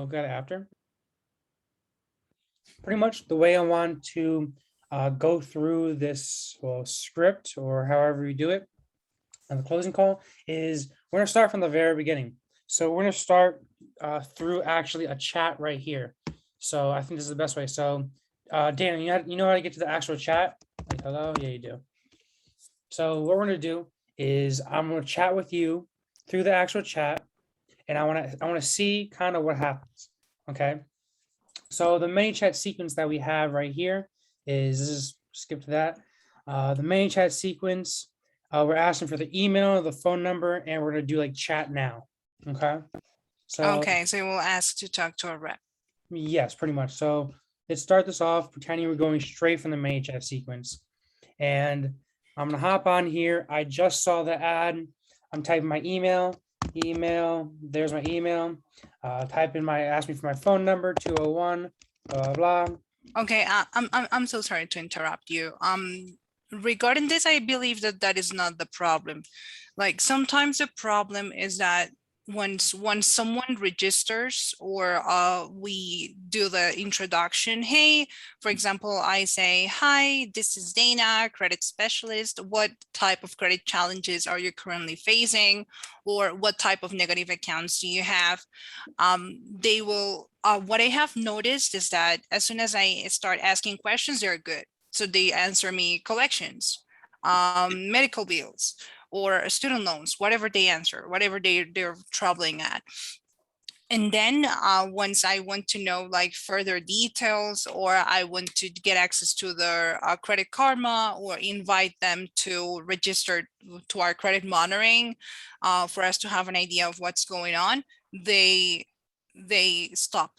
look at it after. Pretty much the way I want to go through this script or however you do it on the closing call is we're going to start from the very beginning. So we're going to start through actually a chat right here. So I think this is the best way. So Dan, you know how to get to the actual chat? Like, hello? Yeah, you do. So what we're going to do is I'm going to chat with you through the actual chat, and I want to see kind of what happens. Okay. So the main chat sequence that we have right here is skip to that. The main chat sequence, we're asking for the email, the phone number, and we're going to do like chat now. Okay. So Okay, so we'll ask to talk to a rep. yes, pretty much. So let's start this off pretending we're going straight from the main chat sequence. And I'm gonna hop on here. I just saw the ad. I'm typing my email. There's my email. Type in ask me for my phone number, 201, blah, blah. Okay, I'm so sorry to interrupt you. Regarding this, I believe that is not the problem. Like sometimes the problem is that once someone registers or we do the introduction, hey, for example, I say, hi, this is Dana, credit specialist. What type of credit challenges are you currently facing? Or what type of negative accounts do you have? They will, what I have noticed is that as soon as I start asking questions, they're good. So they answer me collections, medical bills, or student loans, whatever they answer, whatever they're troubling at. And then once I want to know like further details, or I want to get access to their Credit Karma, or invite them to register to our credit monitoring for us to have an idea of what's going on, they stop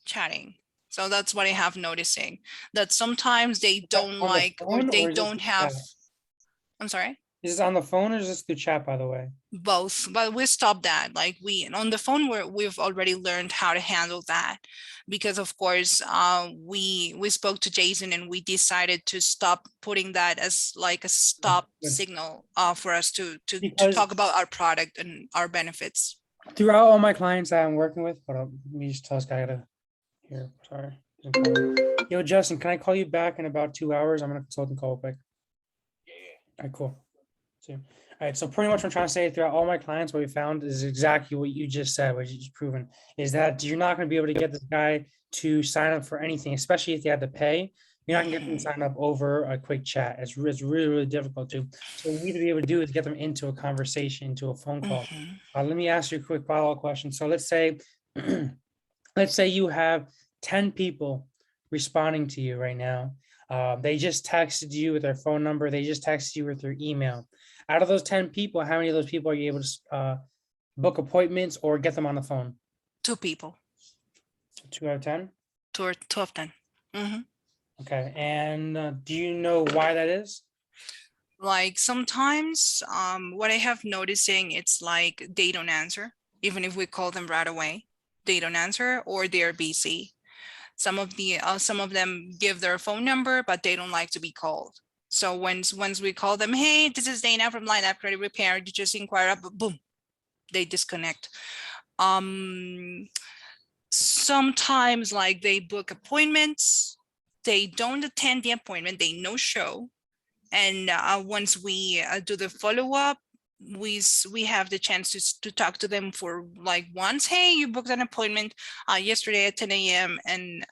chatting. So that's what I have noticing, that sometimes they don't On the like, or phone they or is this don't through have, chat? I'm sorry? Is this on the phone or is this through chat, by the way? Both, but we stopped that. Like we on the phone, we've already learned how to handle that, because of course we spoke to Jason and we decided to stop putting that as like a stop Good. signal for us to Because talk about our product and our benefits. throughout all my clients that I'm working with, hold on, let me just tell this guy to here. Sorry. Yo, Justin, can I call you back in about 2 hours? I'm gonna consulting call quick. All right, cool. See. All right, so pretty much what I'm trying to say throughout all my clients, what we found is exactly what you just said, what you just proven, is that you're not going to be able to get this guy to sign up for anything, especially if you have to pay. You're not going to get them to sign up over a quick chat. It's really, really difficult to. So what we need to be able to do is get them into a conversation, into a phone call. Let me ask you a quick follow-up question. So let's say, let's say you have 10 people responding to you right now. They just texted you with their phone number. They just texted you with their email. Out of those 10 people, how many of those people are you able to book appointments or get them on the phone? 2 people. 2 out of 10? 2 of 10. Okay. And do you know why that is? Like sometimes what I have noticing, it's like they don't answer, even if we call them right away. They don't answer, or they're busy. Some of them give their phone number, but they don't like to be called. So once we call them, hey, this is Dana from Lineup Credit Repair, you just inquire, boom, they disconnect. Sometimes like they book appointments, they don't attend the appointment, they no show. And once we do the follow-up, we have the chance to talk to them for like once, hey, you booked an appointment yesterday at 10 a.m. and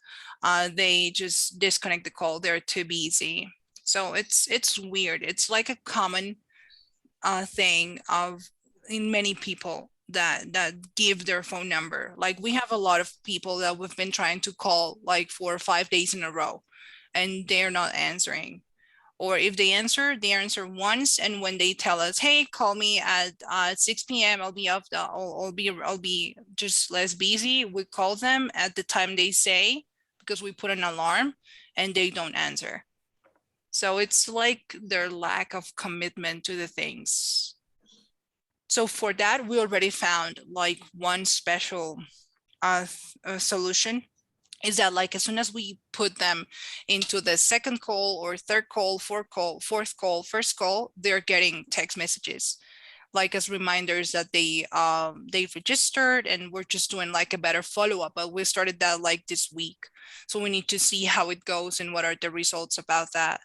they just disconnect the call, they're too busy. So it's weird. It's like a common thing of in many people that give their phone number. Like we have a lot of people that we've been trying to call like 4 or 5 days in a row, and they're not answering. Or if they answer once, and when they tell us, hey, call me at 6 p.m. I'll be off the I'll be just less busy. We call them at the time they say, because we put an alarm, and they don't answer. So it's like their lack of commitment to the things. So for that, we already found like one special solution, is that like as soon as we put them into the second call or third call, fourth call, first call, they're getting text messages. like as reminders that they registered, and we're just doing like a better follow-up. But we started that like this week. So we need to see how it goes and what are the results about that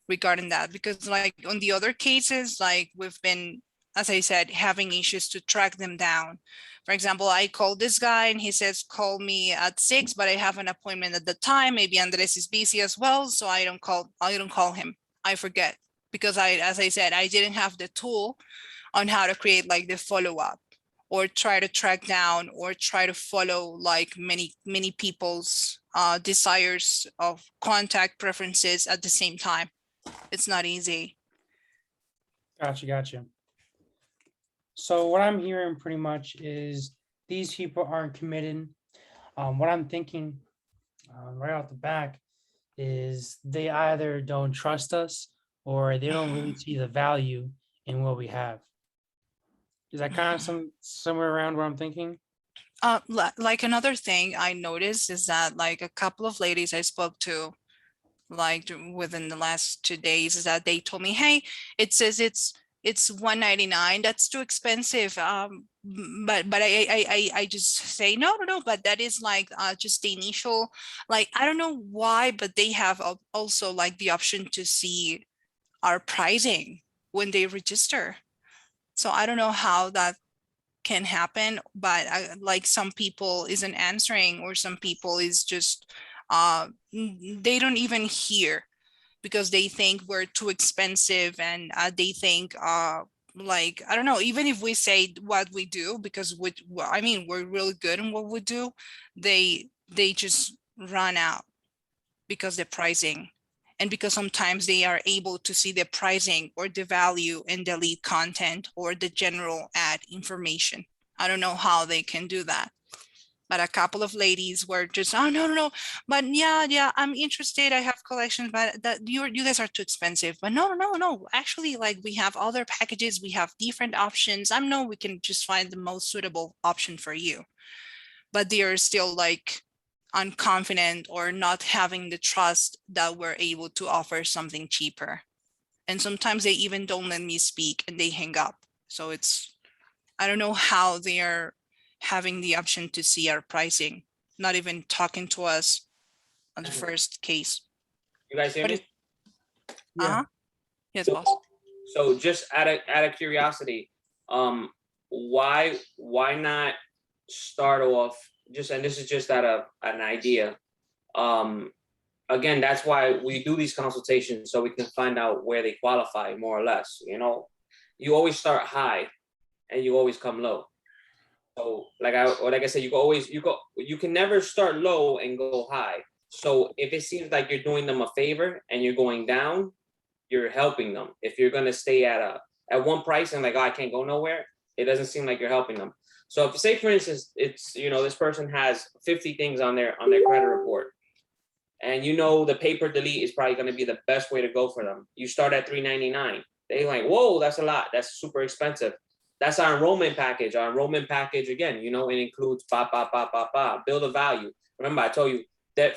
regarding that. Because like on the other cases, like we've been, as I said, having issues to track them down. For example, I called this guy and he says, call me at 6, but I have an appointment at the time. Maybe Andres is busy as well. So I don't call him. I forget because as I said, I didn't have the tool on how to create like the follow-up or try to track down or try to follow like many people's desires of contact preferences at the same time. It's not easy. Gotcha. So what I'm hearing pretty much is these people aren't committed. What I'm thinking right off the back is they either don't trust us or they don't really see the value in what we have. Is that kind of somewhere around where I'm thinking? Like another thing I noticed is that like a couple of ladies I spoke to like within the last 2 days is that they told me, hey, it says it's $199. That's too expensive. But I just say no, but that is like just the initial, like I don't know why, but they have also like the option to see our pricing when they register. So I don't know how that can happen, but like some people isn't answering or some people is just they don't even hear because they think we're too expensive, and they think like I don't know, even if we say what we do, because I mean we're really good in what we do, they just run out because the pricing, and because sometimes they are able to see the pricing or the value in the lead content or the general ad information. I don't know how they can do that. But a couple of ladies were just, oh no, but yeah, I'm interested. I have collections, but that you guys are too expensive. But no. Actually, like we have other packages, we have different options. I know we can just find the most suitable option for you. But they are still like unconfident or not having the trust that we're able to offer something cheaper. And sometimes they even don't let me speak and they hang up. So I don't know how they are having the option to see our pricing, not even talking to us on the first case. You guys hear But me? Yeah. Yes, So- boss. So just out of curiosity, why not start off just, and this is just out of an idea. Again, that's why we do these consultations, so we can find out where they qualify more or less. You know, you always start high and you always come low. So like I said, you can never start low and go high. So if it seems like you're doing them a favor and you're going down, you're helping them. If you're gonna stay at one price and like, oh, I can't go nowhere, it doesn't seem like you're helping them. So if say for instance, it's this person has 50 things on their credit report, and the pay-per delete is probably gonna be the best way to go for them. You start at $3.99. They like, whoa, that's a lot. That's super expensive. That's our enrollment package. Our enrollment package, again, it includes build a value. Remember, I told you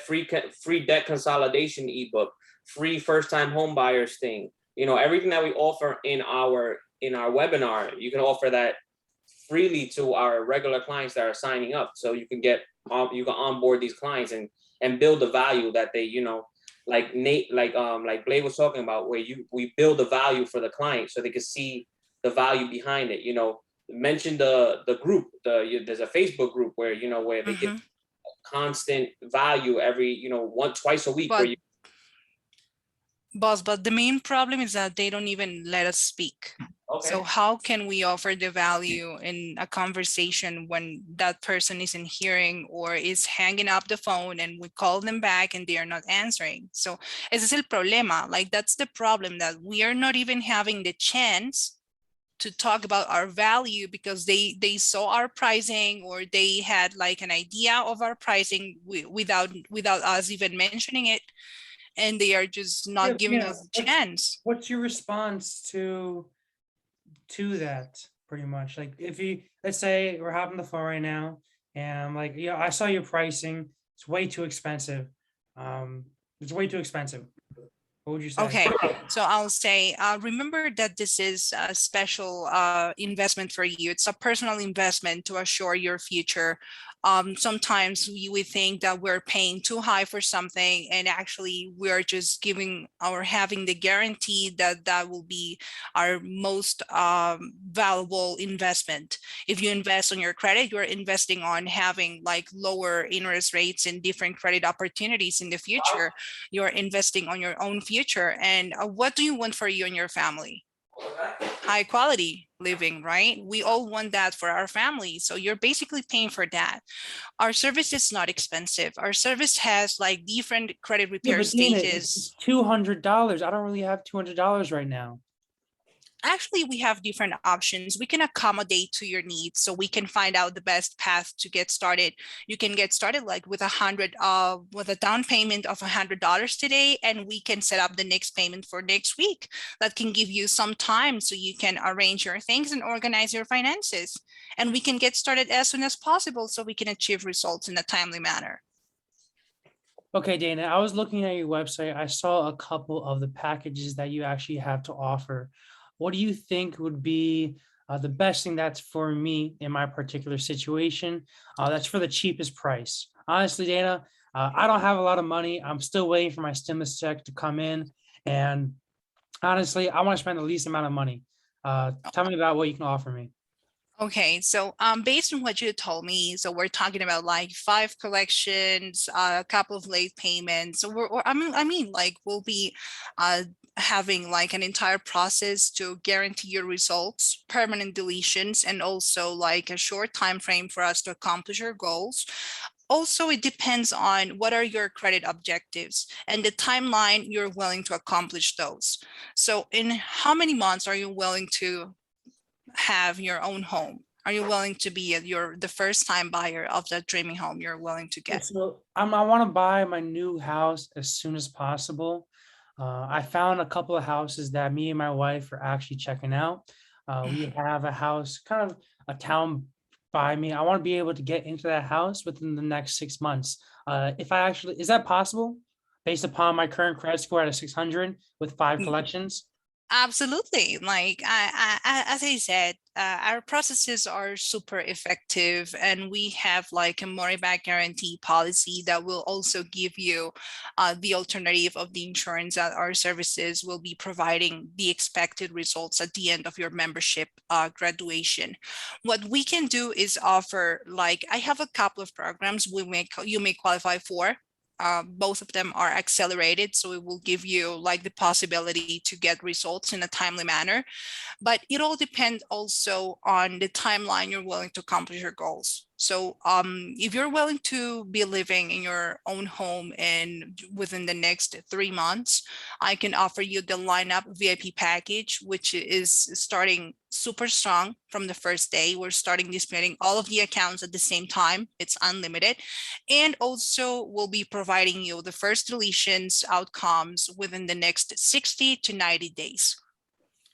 free debt consolidation ebook, free first-time home buyers thing. Everything that we offer in our webinar, you can offer that freely to our regular clients that are signing up. So you can onboard these clients and build the value that they, like Nate, like Blake was talking about, where we build the value for the client so they can see the value behind it. Mention the group. There's a Facebook group where where they give constant value every twice a week. But where you boss, but the main problem is that they don't even let us speak. okay. So how can we offer the value in a conversation when that person isn't hearing or is hanging up the phone and we call them back and they are not answering? So ese es el problema. Like that's the problem, that we are not even having the chance to talk about our value because they saw our pricing or they had like an idea of our pricing without us even mentioning it, and they are just not giving us a chance. What's your response to that? Pretty much, like if let's say we're having the phone right now, and I'm like, yeah, I saw your pricing. It's way too expensive. It's way too expensive. What would you say? Okay, so I'll say, remember that this is a special investment for you. It's a personal investment to assure your future. Sometimes we think that we're paying too high for something, and actually we're just giving or having the guarantee that that will be our most valuable investment. If you invest on your credit, you're investing on having like lower interest rates and different credit opportunities in the future. You're investing on your own future. And what do you want for you and your family? High quality living, right? We all want that for our family. So you're basically paying for that. Our service is not expensive. Our service has like different credit Yeah, repair but Dana, it's stages. $200. I don't really have $200 right now. Actually, we have different options. We can accommodate to your needs, so we can find out the best path to get started. You can get started like with with a down payment of $100 today, and we can set up the next payment for next week. That can give you some time so you can arrange your things and organize your finances. And we can get started as soon as possible so we can achieve results in a timely manner. Okay, Dana, I was looking at your website. I saw a couple of the packages that you actually have to offer. What do you think would be the best thing that's for me in my particular situation? That's for the cheapest price. Honestly, Dana, I don't have a lot of money. I'm still waiting for my stimulus check to come in. And honestly, I want to spend the least amount of money. Tell me about what you can offer me. Okay, so based on what you told me, so we're talking about like 5 collections, a couple of late payments. So I mean, like we'll be having like an entire process to guarantee your results, permanent deletions, and also like a short time frame for us to accomplish your goals. Also, it depends on what are your credit objectives and the timeline you're willing to accomplish those. So in how many months are you willing to have your own home? Are you willing to be the first time buyer of that dreaming home you're willing to get? So I want to buy my new house as soon as possible. I found a couple of houses that me and my wife are actually checking out. We have a house, kind of a town by me. I want to be able to get into that house within the next 6 months. If I actually, is that possible? Based upon my current credit score at a 600 with 5 collections? Absolutely. Like as I said, our processes are super effective, and we have like a money back guarantee policy that will also give you the alternative of the insurance that our services will be providing the expected results at the end of your membership graduation. What we can do is offer, like, I have a couple of programs you may qualify for. Both of them are accelerated, so it will give you like the possibility to get results in a timely manner. But it all depends also on the timeline you're willing to accomplish your goals. So if you're willing to be living in your own home and within the next 3 months, I can offer you the lineup VIP package, which is starting super strong from the first day. We're starting displaying all of the accounts at the same time. It's unlimited. And also we'll be providing you the first deletions outcomes within the next 60 to 90 days.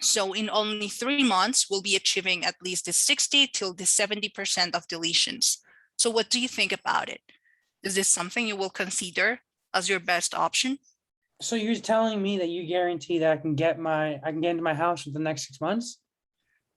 So in only 3 months, we'll be achieving at least the 60 till the 70% of deletions. So what do you think about it? Is this something you will consider as your best option? So you're telling me that you guarantee that I can get into my house within the next 6 months?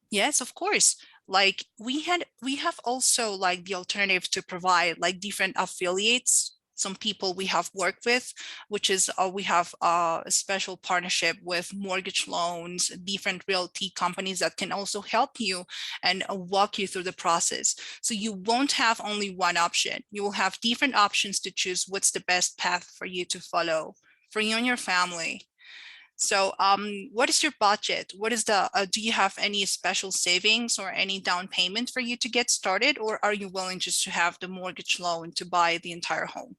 Yes, of course. Like we have also like the alternative to provide like different affiliates. Some people we have worked with, which is we have a special partnership with mortgage loans, different realty companies that can also help you and walk you through the process. So you won't have only one option. You will have different options to choose what's the best path for you to follow, for you and your family. So what is your budget? What is do you have any special savings or any down payment for you to get started? Or are you willing just to have the mortgage loan to buy the entire home?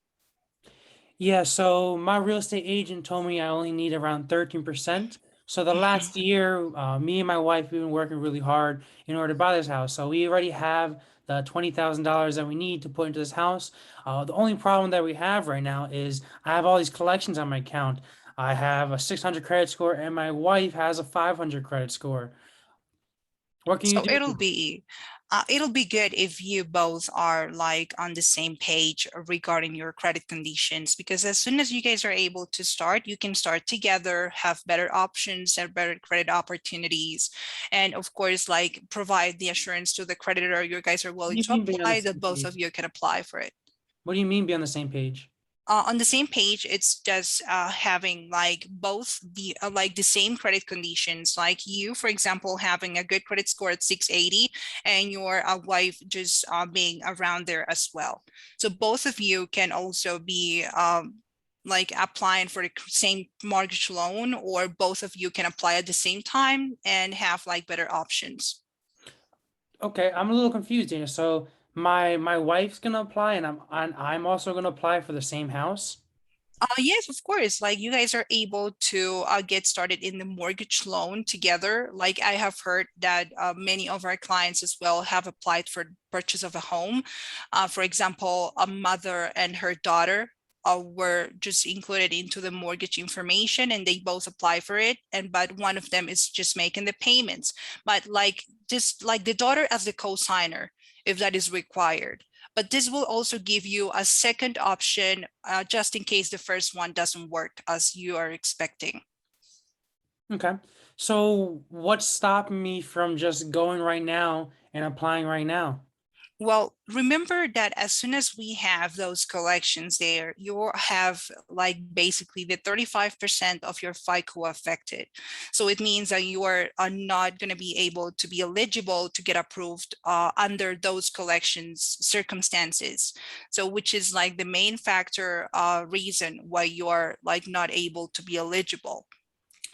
Yeah, so my real estate agent told me I only need around 13%. So the last year, me and my wife, we've been working really hard in order to buy this house. So we already have the $20,000 that we need to put into this house. The only problem that we have right now is I have all these collections on my account. I have a 600 credit score and my wife has a 500 credit score. What can you So do? it'll be good if you both are like on the same page regarding your credit conditions, because as soon as you guys are able to start, you can start together, have better options and better credit opportunities. And of course, like provide the assurance to the creditor you guys are What do willing you to mean be on the apply, same that both page? of you can apply for it. What do you mean be on the same page? On the same page, it's just having like both the like the same credit conditions, like you, for example, having a good credit score at 680 and your wife just being around there as well. So both of you can also be like applying for the same mortgage loan, or both of you can apply at the same time and have like better options. Okay, I'm a little confused, Dana. So my wife's gonna apply, and I'm also gonna apply for the same house. Yes, of course. Like you guys are able to get started in the mortgage loan together. Like I have heard that many of our clients as well have applied for purchase of a home. For example, a mother and her daughter were just included into the mortgage information, and they both apply for it. And but one of them is just making the payments. But like just like the daughter as the co-signer, if that is required, but this will also give you a second option just in case the first one doesn't work as you are expecting. Okay. So what's stopping me from just going right now and applying right now? Well, remember that as soon as we have those collections there, you have like basically the 35% of your FICO affected. So it means that you are not going to be able to be eligible to get approved under those collections circumstances. So which is like the main factor reason why you are like not able to be eligible.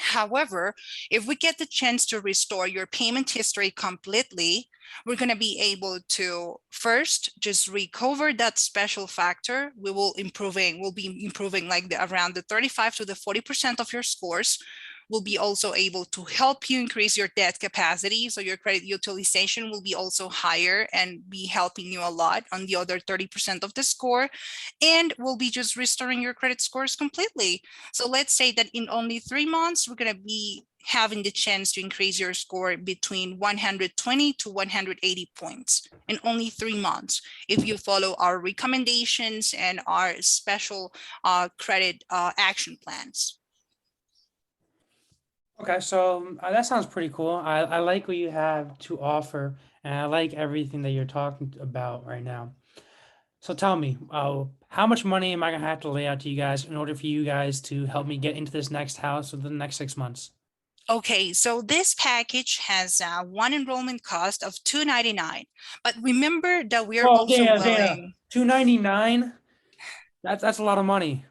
However, if we get the chance to restore your payment history completely, we're going to be able to first just recover that special factor. We'll be improving like around the 35 to the 40% of your scores. We'll be also able to help you increase your debt capacity. So your credit utilization will be also higher and be helping you a lot on the other 30% of the score. And we'll be just restoring your credit scores completely. So let's say that in only 3 months, we're going to be having the chance to increase your score between 120 to 180 points in only 3 months if you follow our recommendations and our special credit action plans. Okay, so that sounds pretty cool. I like what you have to offer, and I like everything that you're talking about right now. So tell me, how much money am I gonna have to lay out to you guys in order for you guys to help me get into this next house within the next 6 months? Okay, so this package has one enrollment cost of $299, but remember that we are Oh, also Dana, willing. 299. That's a lot of money.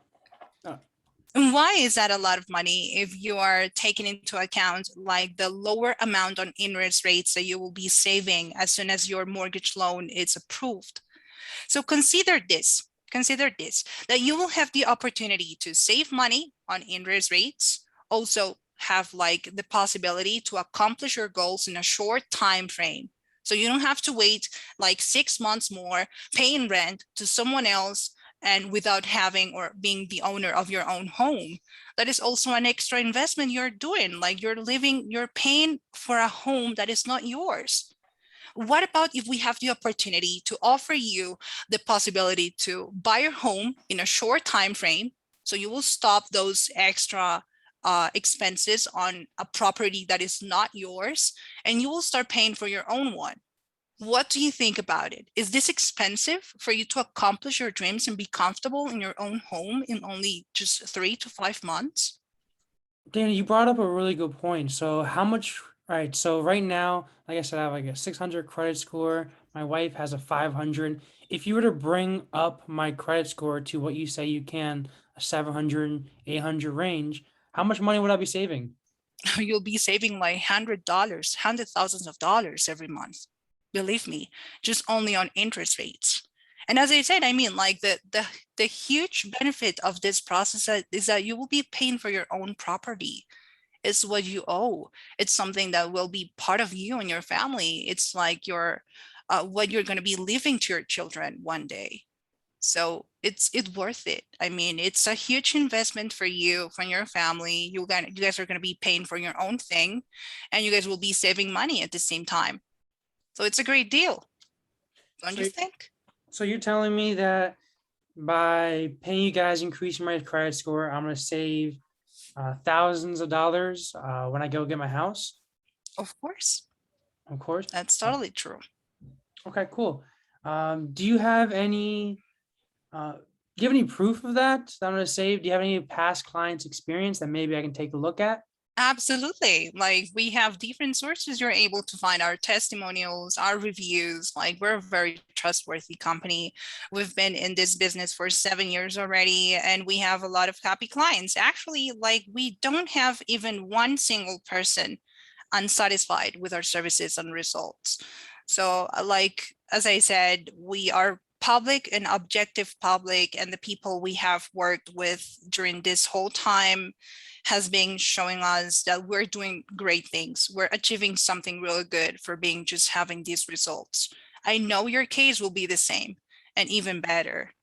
And why is that a lot of money if you are taking into account like the lower amount on interest rates that you will be saving as soon as your mortgage loan is approved? So consider this, that you will have the opportunity to save money on interest rates, also have like the possibility to accomplish your goals in a short time frame. So you don't have to wait like 6 months more paying rent to someone else and without having or being the owner of your own home. That is also an extra investment you're doing. Like you're paying for a home that is not yours. What about if we have the opportunity to offer you the possibility to buy your home in a short time frame? So you will stop those extra expenses on a property that is not yours, and you will start paying for your own one. What do you think about it? Is this expensive for you to accomplish your dreams and be comfortable in your own home in only just 3 to 5 months? Dana, you brought up a really good point. So how much, right? So right now, like I said, I have like a 600 credit score. My wife has a 500. If you were to bring up my credit score to what you say you can, a 700, 800 range, how much money would I be saving? You'll be saving like $100, hundred thousands of dollars every month. Believe me, just only on interest rates. And as I said, I mean, like the huge benefit of this process is that you will be paying for your own property. It's what you owe. It's something that will be part of you and your family. It's like your what you're going to be leaving to your children one day. So it's worth it. I mean, it's a huge investment for you, for your family. You guys are gonna be paying for your own thing, and you guys will be saving money at the same time. So it's a great deal, don't So, you you- think? so you're telling me that by paying you guys, increasing my credit score, I'm gonna save thousands of dollars when I go get my house, Of course, of course. that's totally true. Okay, cool. Do you have any do you have any proof of that I'm gonna save? Do you have any past clients experience that maybe I can take a look at? Absolutely. Like we have different sources you're able to find our testimonials, our reviews. Like we're a very trustworthy company. We've been in this business for 7 years already, and we have a lot of happy clients. Actually, like we don't have even one single person unsatisfied with our services and results. So, like as I said, we are public and objective public, and the people we have worked with during this whole time has been showing us that we're doing great things. We're achieving something really good for being just having these results. I know your case will be the same and even better.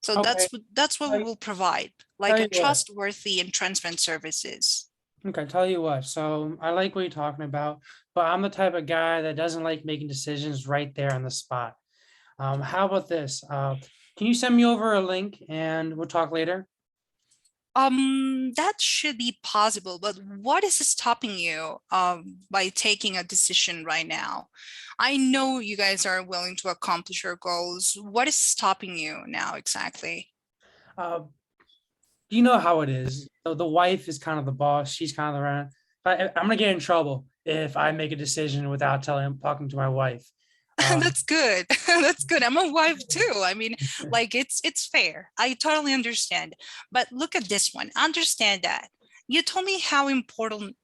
So Okay, that's what we tell you, will provide, tell like a you what. trustworthy and transparent services. Okay, tell you what. So I like what you're talking about, but I'm the type of guy that doesn't like making decisions right there on the spot. How about this? Can you send me over a link and we'll talk later? That should be possible, but what is stopping you by taking a decision right now? I know you guys are willing to accomplish your goals. What is stopping you now exactly? Uh, you know how it is. The wife is kind of the boss. She's kind of the run. I'm gonna get in trouble if I make a decision without talking to my wife. Um, That's good. That's good. I'm a wife too. I mean, like it's fair. I totally understand. But look at this one. Understand that. You told me how important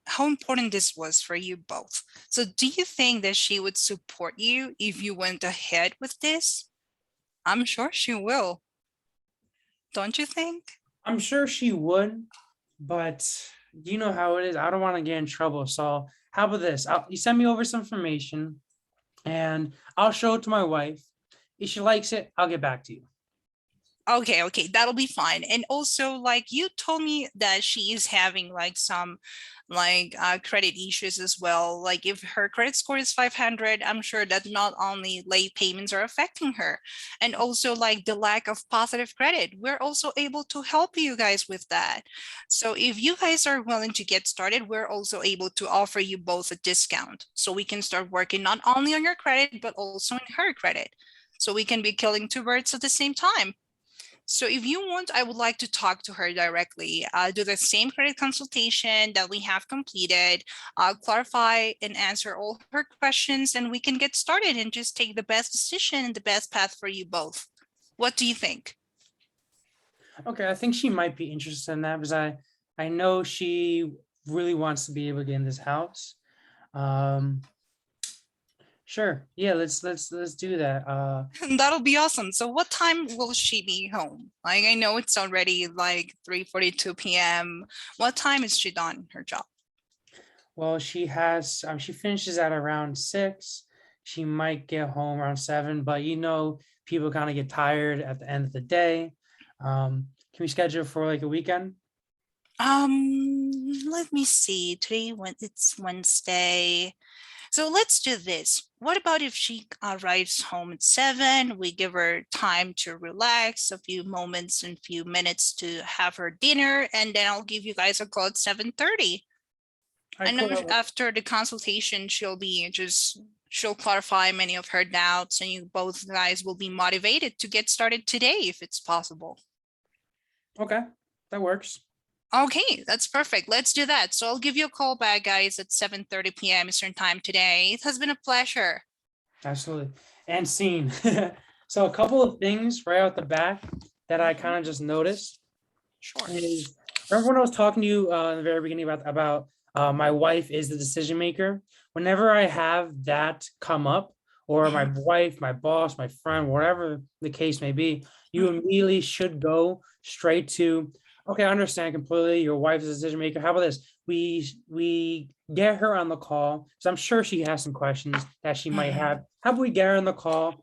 this was for you both. So do you think that she would support you if you went ahead with this? I'm sure she will. Don't you think? I'm sure she would, but you know how it is. I don't want to get in trouble. So how about this? You send me over some information, and I'll show it to my wife. If she likes it, I'll get back to you. Okay, okay, that'll be fine. And also, like you told me that she is having like some credit issues as well. Like if her credit score is 500, I'm sure that not only late payments are affecting her, and also like the lack of positive credit. We're also able to help you guys with that. So if you guys are willing to get started, we're also able to offer you both a discount. So we can start working not only on your credit, but also in her credit. So we can be killing two birds at the same time. So if you want, I would like to talk to her directly, do the same credit consultation that we have completed, clarify and answer all her questions, and we can get started and just take the best decision and the best path for you both. What do you think? Okay, I think she might be interested in that because I know she really wants to be able to get in this house. Um, sure. Yeah, let's do that. That'll be awesome. So what time will she be home? Like I know it's already like 3:42 p.m. What time is she done her job? Well, she finishes at around 6. She might get home around 7, but people kind of get tired at the end of the day. Can we schedule for like a weekend? Let me see. Today when it's Wednesday. So let's do this. What about if she arrives home at 7? We give her time to relax, a few moments and few minutes to have her dinner, and then I'll give you guys a call at 7:30. All I right, know cool. after the consultation, she'll clarify many of her doubts, and you both guys will be motivated to get started today if it's possible. Okay, that works. Okay, that's perfect. Let's do that. So I'll give you a call back, guys, at 7:30 p.m. Eastern time today. It has been a pleasure. Absolutely. And scene. So a couple of things right out the back that I kind of just noticed Sure. is, remember when I was talking to you in the very beginning about my wife is the decision maker? Whenever I have that come up, or my wife, my boss, my friend, whatever the case may be, you immediately should go straight to, okay, I understand completely. Your wife is a decision maker. How about this? We get her on the call because I'm sure she has some questions that she might have. How about we get her on the call?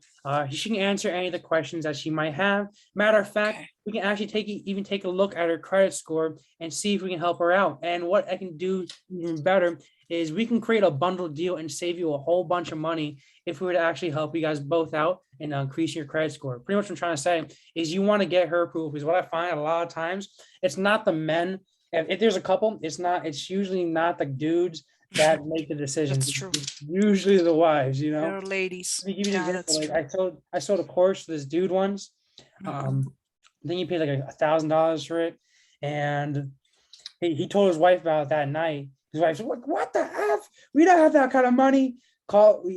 She can answer any of the questions that she might have. Matter of fact, Okay. we can actually even take a look at her credit score and see if we can help her out. And what I can do even better is we can create a bundle deal and save you a whole bunch of money if we were to actually help you guys both out and increase your credit score. Pretty much what I'm trying to say is you want to get her approval, because what I find a lot of times, it's not the men. If there's a couple, it's usually not the dudes that make the decisions. That's true. It's usually the wives, you know. They're ladies. Let me give you an Yeah, example. that's Like true. I sold a course to this dude once. Mhm. Then he paid like $1,000 for it, and he told his wife about it that night. His wife said, "What the f? We don't have that kind of money."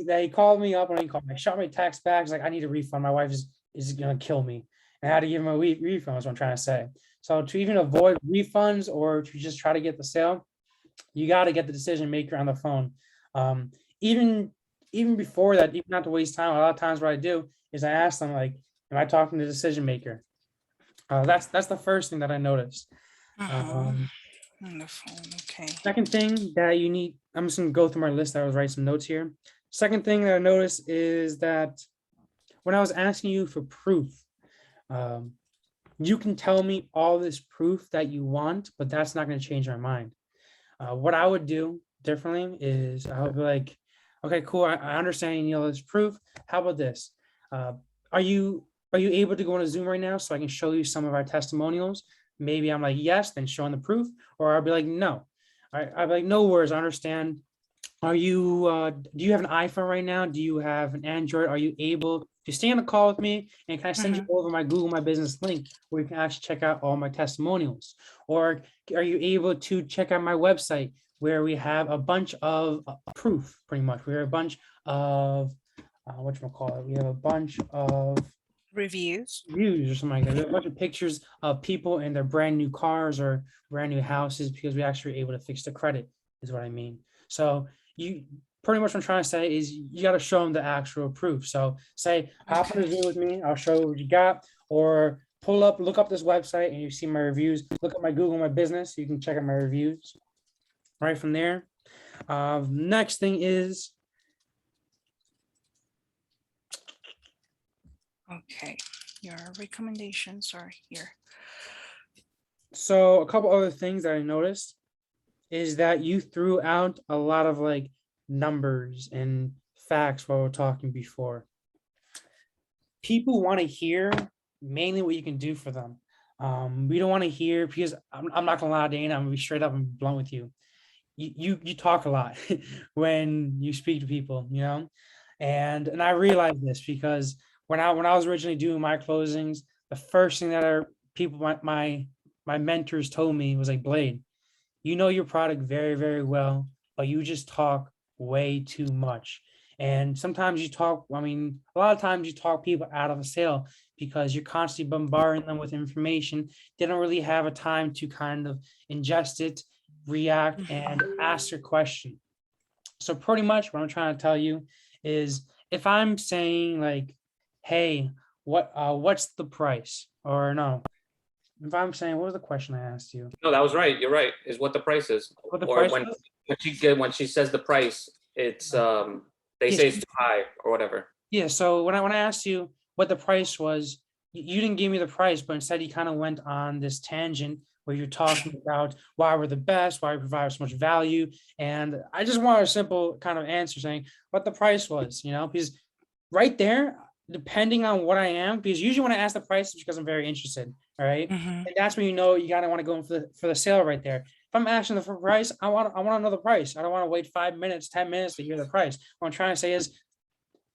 They called me up, and he called me. Shot me a text back. He's like, "I need a refund. My wife is gonna kill me." And I had to give him a refund. Is what I'm trying to say. So to even avoid refunds or to just try to get the sale, you got to get the decision maker on the phone. Um, even even before that, even not to waste time. A lot of times, what I do is I ask them like, "Am I talking to the decision maker?" That's the first thing that I noticed. Mhm. Um, On the phone. Okay. Second thing that you need, I'm just gonna go through my list. I was writing some notes here. Second thing that I noticed is that when I was asking you for proof, um, you can tell me all this proof that you want, but that's not going to change my mind. What I would do differently is I would be like, okay, cool. I understand you need all this proof. How about this? Uh, are you able to go on a Zoom right now so I can show you some of our testimonials? Maybe I'm like, yes, then showing the proof, or I'll be like, no. I'll be like, no worries, I understand. Do you have an iPhone right now? Do you have an Android? Are you able to stay on the call with me? And can I send you Mhm. over my Google My Business link where you can actually check out all my testimonials? Or are you able to check out my website where we have a bunch of proof, pretty much? We have a bunch of, whatchamacallit? We have a bunch of Reviews. views or something like that. We have a bunch of pictures of people in their brand new cars or brand new houses because we actually were able to fix the credit, is what I mean. So you pretty much what I'm trying to say is you got to show them the actual proof. So say, hop on a Okay. Zoom with me, I'll show you what you got, or look up this website and you see my reviews. Look at my Google My Business, you can check out my reviews. Right from there. Next thing is Okay. Your recommendations are here. so a couple other things that I noticed is that you threw out a lot of like numbers and facts while we're talking before. People want to hear mainly what you can do for them. We don't want to hear because I'm not gonna lie, Dana. I'm gonna be straight up and blunt with you. You talk a lot when you speak to people, you know, and I realized this because when I was originally doing my closings, the first thing that people my mentors told me was like, Blade, you know your product very, very well, but you just talk way too much. And sometimes you talk, I mean, a lot of times you talk people out of a sale because you're constantly bombarding them with information. They don't really have a time to kind of ingest it, react, and ask a question. So pretty much what I'm trying to tell you is if I'm saying like, hey, what's the price? Or no, if I'm saying, what was the question I asked you? No, that was right. You're right. Is what the price is, What the or price was? when she says the price, it's they Yes. say it's too high or whatever. Yeah, so when I asked you what the price was, you didn't give me the price, but instead you kind of went on this tangent where you're talking about why we're the best, why we provide so much value. And I just want a simple kind of answer saying what the price was, you know, because right there, depending on what I am, because usually when I ask the price, it's because I'm very interested. All right. Mhm. And that's when you know you gotta want to go in for the sale right there. If I'm asking the price, I want to know the price. I don't want to wait 5 minutes, 10 minutes to hear the price. What I'm trying to say is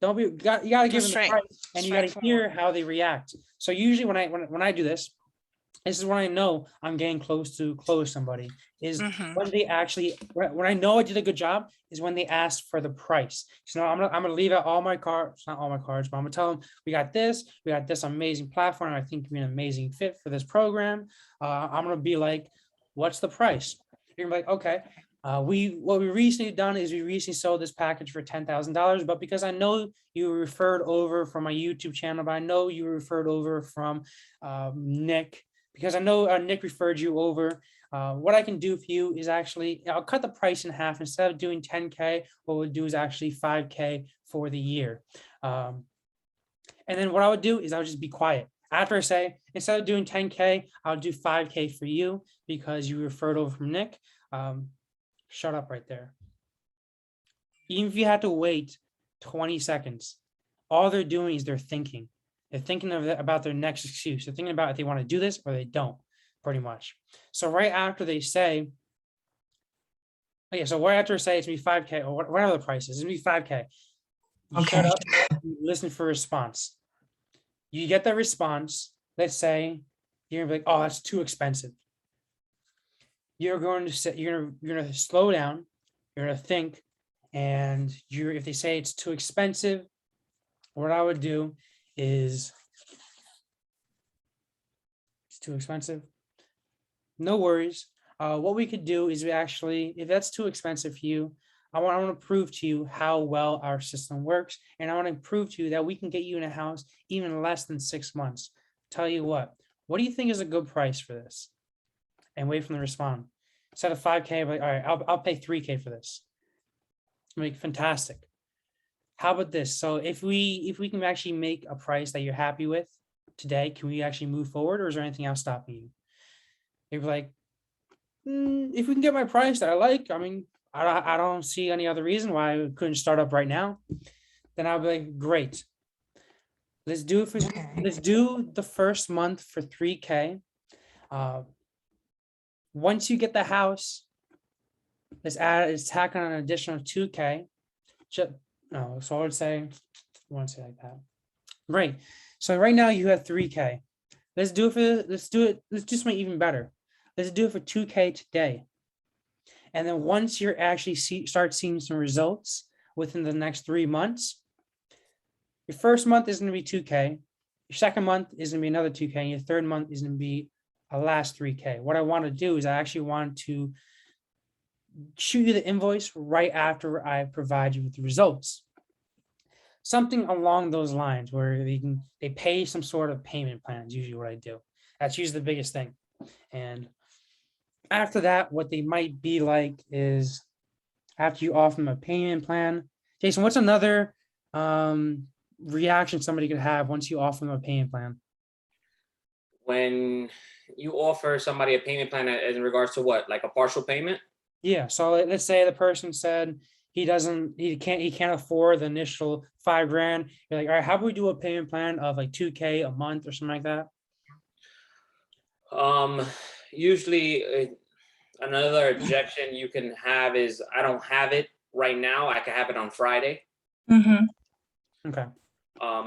don't be you got to give them the price and you got to Straightforward. hear how they react. So usually when I do this is when I know I'm getting close to close somebody is Mhm. when they actually when I know I did a good job is when they ask for the price. So I'm gonna leave out all my cards, not all my cards, but I'm gonna tell them we got this amazing platform. I think you're an amazing fit for this program. I'm gonna be like, what's the price? You're gonna be like, okay. What we recently done is we recently sold this package for $10,000, but because I know you were referred over from my YouTube channel, but I know you were referred over from Nick, because I know Nick referred you over. What I can do for you is actually, I'll cut the price in half. Instead of doing 10K, what we'll do is actually 5K for the year. And then what I would do is I would just be quiet. After I say, instead of doing 10K, I'll do 5K for you because you referred over from Nick. Shut up right there. Even if you had to wait 20 seconds, all they're doing is they're thinking. They're thinking about their next excuse. They're thinking about if they want to do this or they don't, pretty much. So right after they say, okay, so right after I say it's gonna be 5K or whatever the price is, it's gonna be 5K. You shut Okay. up, you listen for a response. You get that response. Let's say you're gonna be like, oh, that's too expensive. You're going to say you're gonna slow down, you're gonna think, and if they say it's too expensive, what I would do is it's too expensive. No worries. What we could do is we actually, if that's too expensive for you, I want to prove to you how well our system works. And I want to prove to you that we can get you in a house even less than 6 months. Tell you what do you think is a good price for this? And wait for them to respond. Instead of 5K, like, all right, I'll pay 3K for this. Like, fantastic. How about this? So if we can actually make a price that you're happy with today, can we actually move forward, or is there anything else stopping you? They'd be like, if we can get my price that I like, I mean, I don't see any other reason why I couldn't start up right now. Then I'll be like, great. Let's do it for Okay. let's do the first month for 3K. Once you get the house, let's tack on an additional 2K. No, so I would say, I want to say like that. Great. So right now you have 3K. Let's do something even better. Let's do it for 2K today. And then once you're actually start seeing some results within the next 3 months, your first month is going to be 2K. Your second month is going to be another 2K. And your third month is going to be a last 3K. What I want to do is I actually want to shoot you the invoice right after I provide you with the results. Something along those lines where they pay some sort of payment plan is usually what I do. That's usually the biggest thing. And after that, what they might be like is after you offer them a payment plan. Jason, what's another reaction somebody could have once you offer them a payment plan? When you offer somebody a payment plan in regards to what, like a partial payment? Yeah. So let's say the person said he can't afford the initial $5,000. You're like, all right, how about we do a payment plan of like 2K a month or something like that? Usually another objection you can have is I don't have it right now. I can have it on Friday. Mm-hmm. Okay.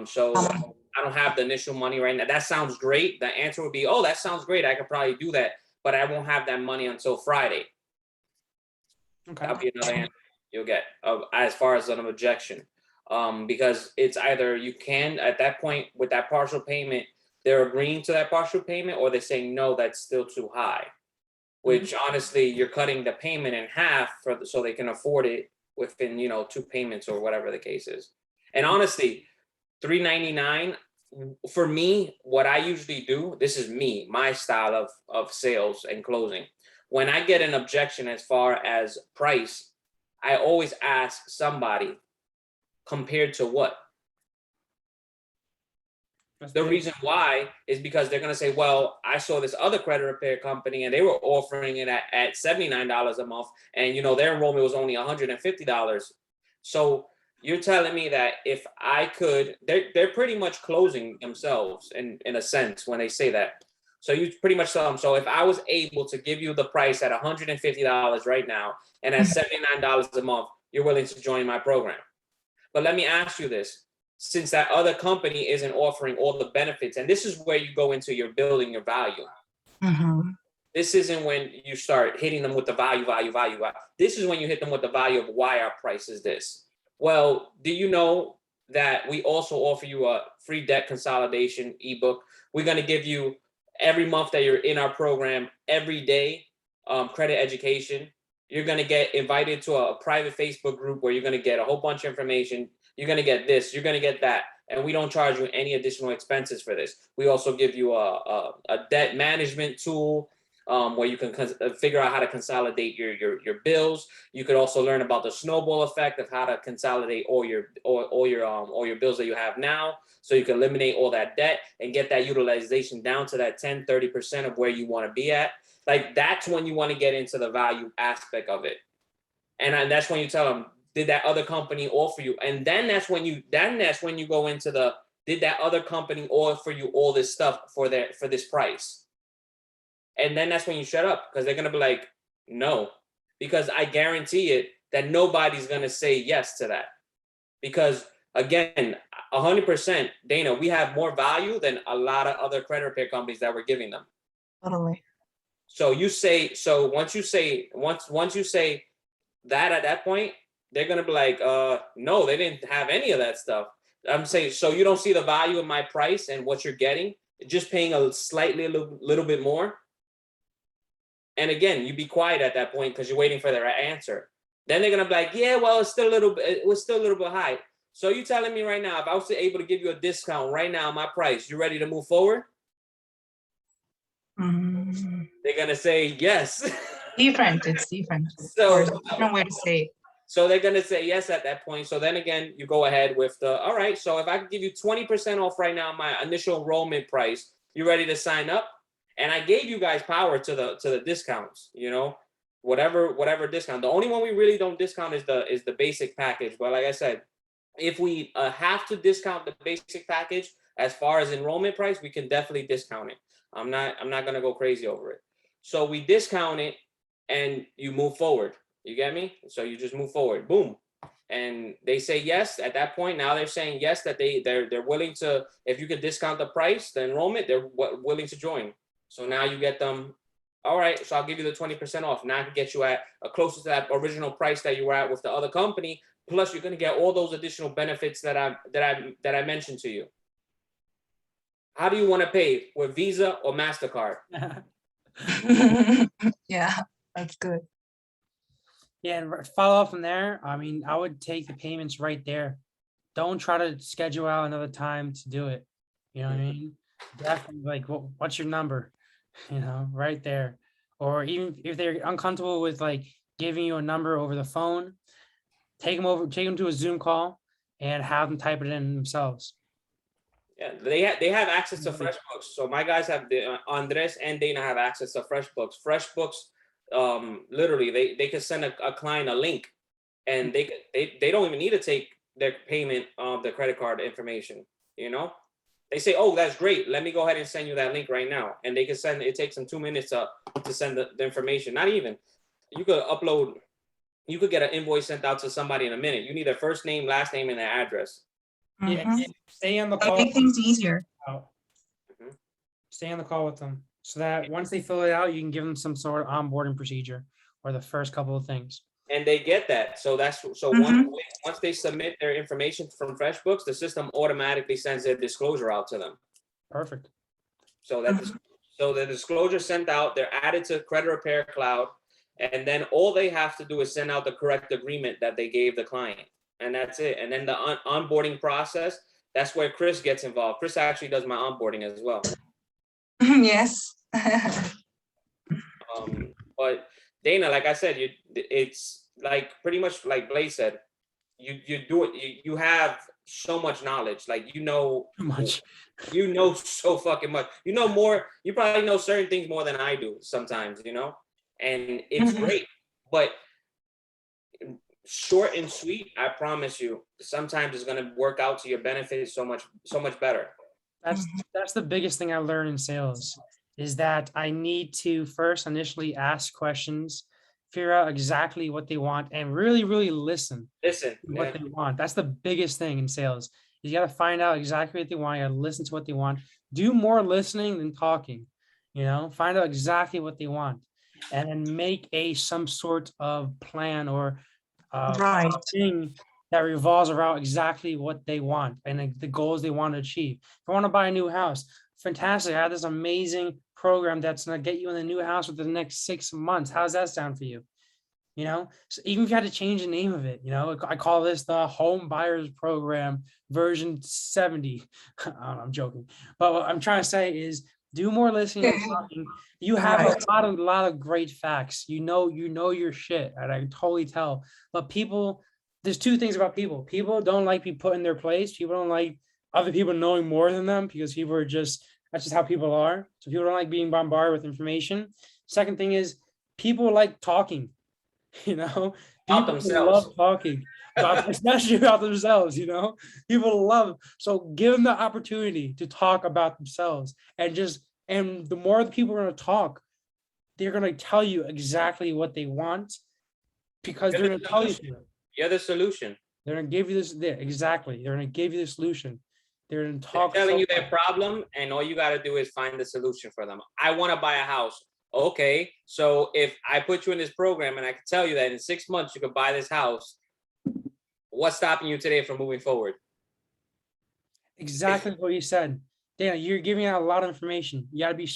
So I don't have the initial money right now. That sounds great. The answer would be, oh, that sounds great. I could probably do that, but I won't have that money until Friday. Okay. That'll be another answer you'll get as far as an objection. Because it's either you can, at that point with that partial payment, they're agreeing to that partial payment, or they're saying, no, that's still too high, which honestly, you're cutting the payment in half so they can afford it within, 2 payments or whatever the case is. And honestly, $399 for me, what I usually do, this is me, my style of sales and closing. When I get an objection as far as price, I always ask somebody, compared to what? The reason why is because they're going to say, well, I saw this other credit repair company and they were offering it at $79 a month. And, their enrollment was only $150. So you're telling me that if I could, they're pretty much closing themselves in a sense when they say that. So you pretty much tell them, so if I was able to give you the price at $150 right now and at $79 a month, you're willing to join my program. But let me ask you this. Since that other company isn't offering all the benefits, and this is where you go into your building your value. Mm-hmm. This isn't when you start hitting them with the value. This is when you hit them with the value of why our price is this. Well, do you know that we also offer you a free debt consolidation ebook? We're going to give you every month that you're in our program, every day, credit education. You're going to get invited to a private Facebook group where you're going to get a whole bunch of information. You're going to get this, you're going to get that. And we don't charge you any additional expenses for this. We also give you a debt management tool. where you can figure out how to consolidate your bills. You could also learn about the snowball effect of how to consolidate all your bills that you have now, so you can eliminate all that debt and get that utilization down to that 10-30% of where you want to be at. Like, that's when you want to get into the value aspect of it. And that's when you tell them, did that other company offer you? And then that's when you go into the, did that other company offer you all this stuff for this price? And then that's when you shut up, because they're gonna be like, no, because I guarantee it that nobody's gonna say yes to that. Because again, 100%, Dana, we have more value than a lot of other credit repair companies that we're giving them. Totally. So once you say that, at that point, they're gonna be like, no, they didn't have any of that stuff. I'm saying, so you don't see the value in my price and what you're getting, just paying a little bit more. And again, you be quiet at that point because you're waiting for their answer. Then they're gonna be like, yeah, well, it was still a little bit high. So you telling me right now, if I was able to give you a discount right now on my price, you ready to move forward? They're gonna say yes. Different. It's different. So Different way to say it. So they're gonna say yes at that point. So then again, you go ahead with the, all right, so if I could give you 20% off right now my initial enrollment price, you ready to sign up? And I gave you guys power to the discounts, whatever discount. The only one we really don't discount is the basic package. But like I said, if we have to discount the basic package as far as enrollment price, we can definitely discount it. I'm not gonna go crazy over it. So we discount it and you move forward. You get me? So you just move forward, boom. And they say yes at that point. Now they're saying yes, that they're willing to, if you could discount the price, the enrollment, they're willing to join. So now you get them, all right, so I'll give you the 20% off. Now I can get you at closer to that original price that you were at with the other company. Plus you're gonna get all those additional benefits that I mentioned to you. How do you want to pay, with Visa or MasterCard? Yeah, that's good. Yeah, and follow up from there. I mean, I would take the payments right there. Don't try to schedule out another time to do it. You know what I mean? Definitely, like, what's your number? Right there. Or even if they're uncomfortable with like giving you a number over the phone, take them to a Zoom call and have them type it in themselves. Yeah, they have access to FreshBooks. So my guys have Andres and Dana have access to FreshBooks. FreshBooks, literally, they can send a client a link, and they don't even need to take their payment of the credit card information. They say, oh, that's great. Let me go ahead and send you that link right now, and they can send. It takes them 2 minutes to send the information. Not even. You could upload. You could get an invoice sent out to somebody in a minute. You need their first name, last name, and their address. Yeah, stay on the That'll call. make things easier. Stay on the call with them so that once they fill it out, you can give them some sort of onboarding procedure or the first couple of things. And they get that. So once they submit their information from FreshBooks, the system automatically sends their disclosure out to them. Perfect. So the disclosure sent out, they're added to Credit Repair Cloud, and then all they have to do is send out the correct agreement that they gave the client, and that's it. And then the onboarding process, that's where Chris gets involved. Chris actually does my onboarding as well. Yes. But Dana, like I said, it's like pretty much like Blaze said, you do it. You have so much knowledge, like Too much. you know so fucking much. You know more. You probably know certain things more than I do sometimes. And it's great, but short and sweet. I promise you, sometimes it's gonna work out to your benefit so much better. That's the biggest thing I learned in sales, is that I need to first initially ask questions, figure out exactly what they want, and really, really listen Listen, to what they want. That's the biggest thing in sales. You got to find out exactly what they want. You got to listen to what they want. Do more listening than talking. Find out exactly what they want, and then make some sort of plan or Right. thing that revolves around exactly what they want and the goals they want to achieve. If you want to buy a new house, fantastic. I have this amazing program that's going to get you in the new house within the next 6 months. How does that sound for you? So even if you had to change the name of it, I call this the Home Buyers Program version 70. I'm joking. But what I'm trying to say is, Do more listening and talking. You have a lot of great facts. You know your shit, and I can totally tell. But people, there's two things about people. People don't like be put in their place. People don't like other people knowing more than them because people are just that's just how people are. So people don't like being bombarded with information. Second thing is people like talking. You know, About people themselves. love talking about, especially about themselves. You know, people love. So give them the opportunity to talk about themselves, and the more the people are going to talk, they're going to tell you exactly what they want because they're going to tell you. You're the solution. They're going to give you this. Exactly, they're going to give you the solution. They're going to talk. They're telling you their problem, and all you got to do is find the solution for them. I want to buy a house. Okay, so if I put you in this program and I can tell you that in 6 months you could buy this house, what's stopping you today from moving forward? Exactly what you said. Dana, you're giving out a lot of information. You gotta be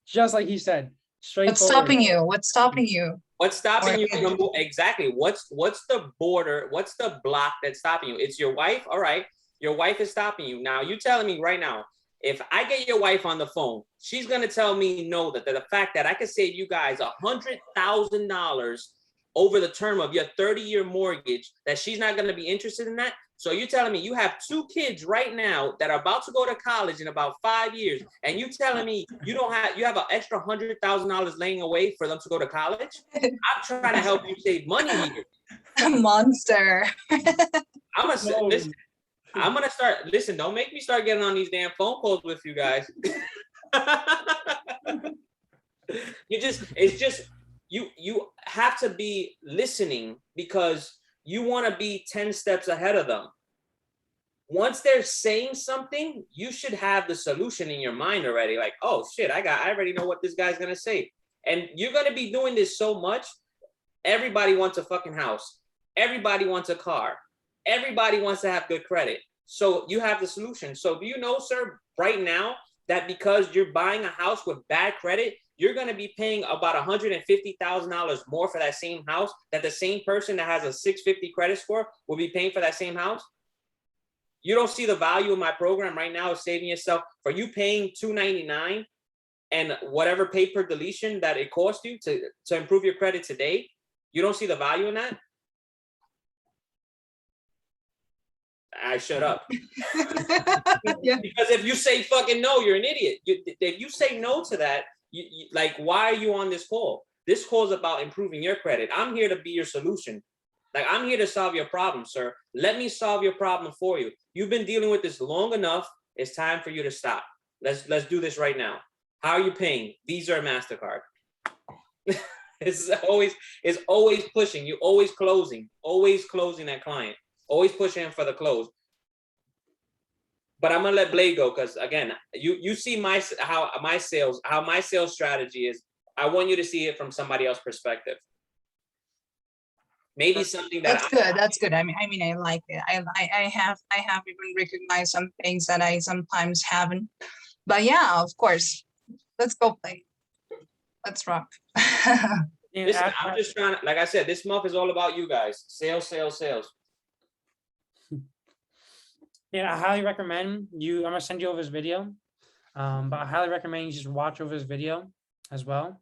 just like he said, straightforward. What's stopping you? What's stopping you? What's stopping you Or- from exactly? What's the border? What's the block that's stopping you? It's your wife. All right, your wife is stopping you. Now you telling me right now, if I get your wife on the phone, she's gonna tell me no, that the fact that I could save you guys $100,000 over the term of your 30-year mortgage, that she's not gonna be interested in that. So you're telling me you have 2 kids right now that are about to go to college in about 5 years, and you telling me you have an extra $100,000 laying away for them to go to college? I'm trying to help you save money here. Monster. I'm gonna start. Listen, don't make me start getting on these damn phone calls with you guys. You have to be listening because you want to be 10 steps ahead of them. Once they're saying something, you should have the solution in your mind already. Like, oh shit, I already know what this guy's gonna say. And you're gonna be doing this so much. Everybody wants a fucking house. Everybody wants a car. Everybody wants to have good credit. So you have the solution. So do you know, sir, right now that because you're buying a house with bad credit, you're going to be paying about $150,000 more for that same house that the same person that has a 650 credit score will be paying for that same house? You don't see the value of my program right now is saving yourself for you paying $299 and whatever pay per deletion that it costs you to improve your credit today. You don't see the value in that? I shut up. Yeah. Because if you say fucking no, you're an idiot. If you say no to that, like, why are you on this call? This call is about improving your credit. I'm here to be your solution. Like, I'm here to solve your problem, sir. Let me solve your problem for you. You've been dealing with this long enough. It's time for you to stop. Let's do this right now. How are you paying? Visa or MasterCard? It's always pushing. You're always closing that client. Always pushing for the close. But I'm gonna let Blade go because again, you see how my sales strategy is. I want you to see it from somebody else's perspective. Maybe something that That's good. I mean, I like it. I have even recognized some things that I sometimes haven't. But yeah, of course. Let's go play. Let's rock. Listen, I'm just trying to, like I said, this month is all about you guys. Sales. Yeah, I highly recommend you. I'm gonna send you over his video, but I highly recommend you just watch over his video as well,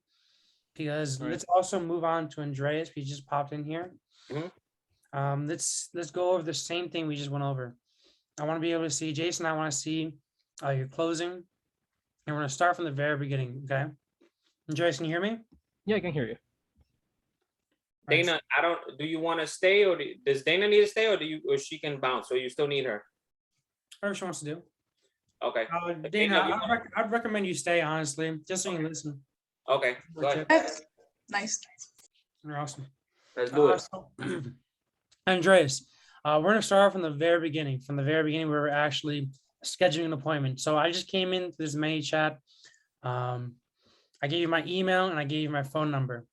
because let's also move on to Andreas. He just popped in here. Mm-hmm. Let's go over the same thing we just went over. I want to be able to see Jason. I want to see your closing, and we're gonna start from the very beginning. Okay, Andreas, can you hear me? Yeah, I can hear you. Dana, do you want to stay, or does Dana need to stay, or she can bounce, or you still need her? Whatever she wants to do. Okay. Dana, I'd recommend you stay, honestly, just so you can listen. Okay, go ahead. Nice. You're awesome. Let's do it. Andreas, we're going to start from the very beginning. From the very beginning, we were actually scheduling an appointment. So I just came into this main chat. I gave you my email and I gave you my phone number.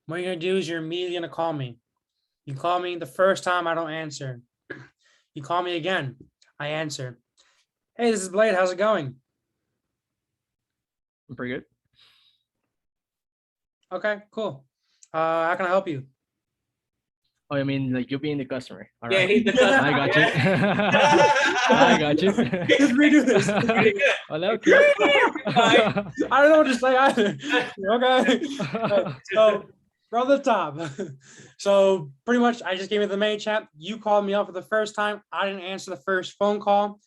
What you're going to do is you're immediately going to call me. You call me the first time, I don't answer. You call me again, I answer. Hey, this is Blade. How's it going? I'm pretty good. Okay, cool. How can I help you? Oh, I mean, like you being the customer. All Yeah, right. he's the customer. I got you. Yeah. I got you. Let's redo this. Pretty good. Well, okay. I don't know what to say either. Okay. So from the top. So pretty much I just gave you the main chat. You called me up for the first time. I didn't answer the first phone call.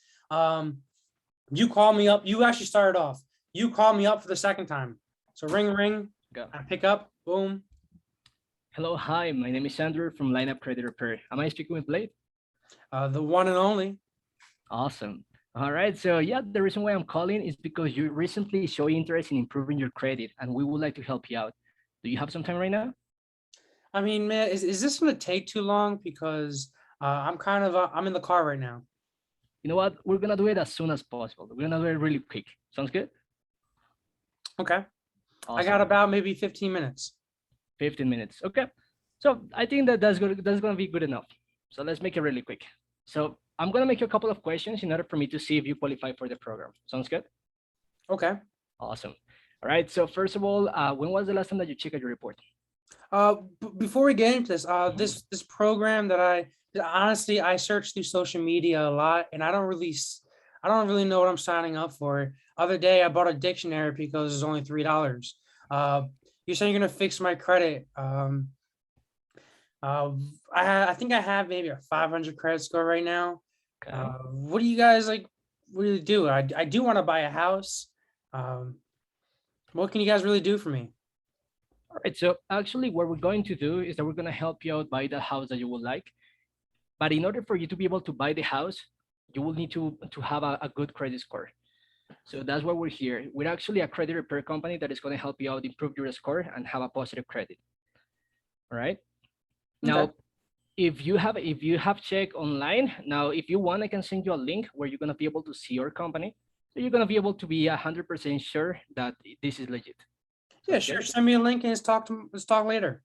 You called me up. You actually started off. You called me up for the second time. So ring. Go. I pick up. Boom. Hello, hi. My name is Andrew from Lineup Credit Repair. Am I speaking with Blade? The one and only. Awesome. All right. So yeah, the reason why I'm calling is because you recently showed interest in improving your credit, and we would like to help you out. Do you have some time right now? I mean, man, is this gonna take too long? Because I'm kind of I'm in the car right now. You know what? We're gonna do it as soon as possible. We're gonna do it really quick. Sounds good? Okay. I got Awesome. about maybe 15 minutes. 15 minutes. Okay. So I think that's gonna be good enough. So let's make it really quick. So I'm gonna make you a couple of questions in order for me to see if you qualify for the program. Sounds good? Okay. Awesome. All right. So first of all, when was the last time that you checked your report? Before we get into this, this program that honestly I searched through social media a lot, and I don't really know what I'm signing up for. Other day I bought a dictionary because it's only $3. You're saying you're gonna fix my credit. I think I have maybe a 500 credit score right now. Okay. What do you guys like really do? I do want to buy a house. What can you guys really do for me? All right. So actually, what we're going to do is that we're gonna help you out buy the house that you would like. But in order for you to be able to buy the house, you will need to have a good credit score. So that's why we're here. We're actually a credit repair company that is going to help you out improve your score and have a positive credit. All right. Now, Okay. if you have checked online, now if you want, I can send you a link where you're going to be able to see your company. So you're going to be able to be 100% sure that this is legit. Yeah, Okay. sure. Send me a link and let's talk later.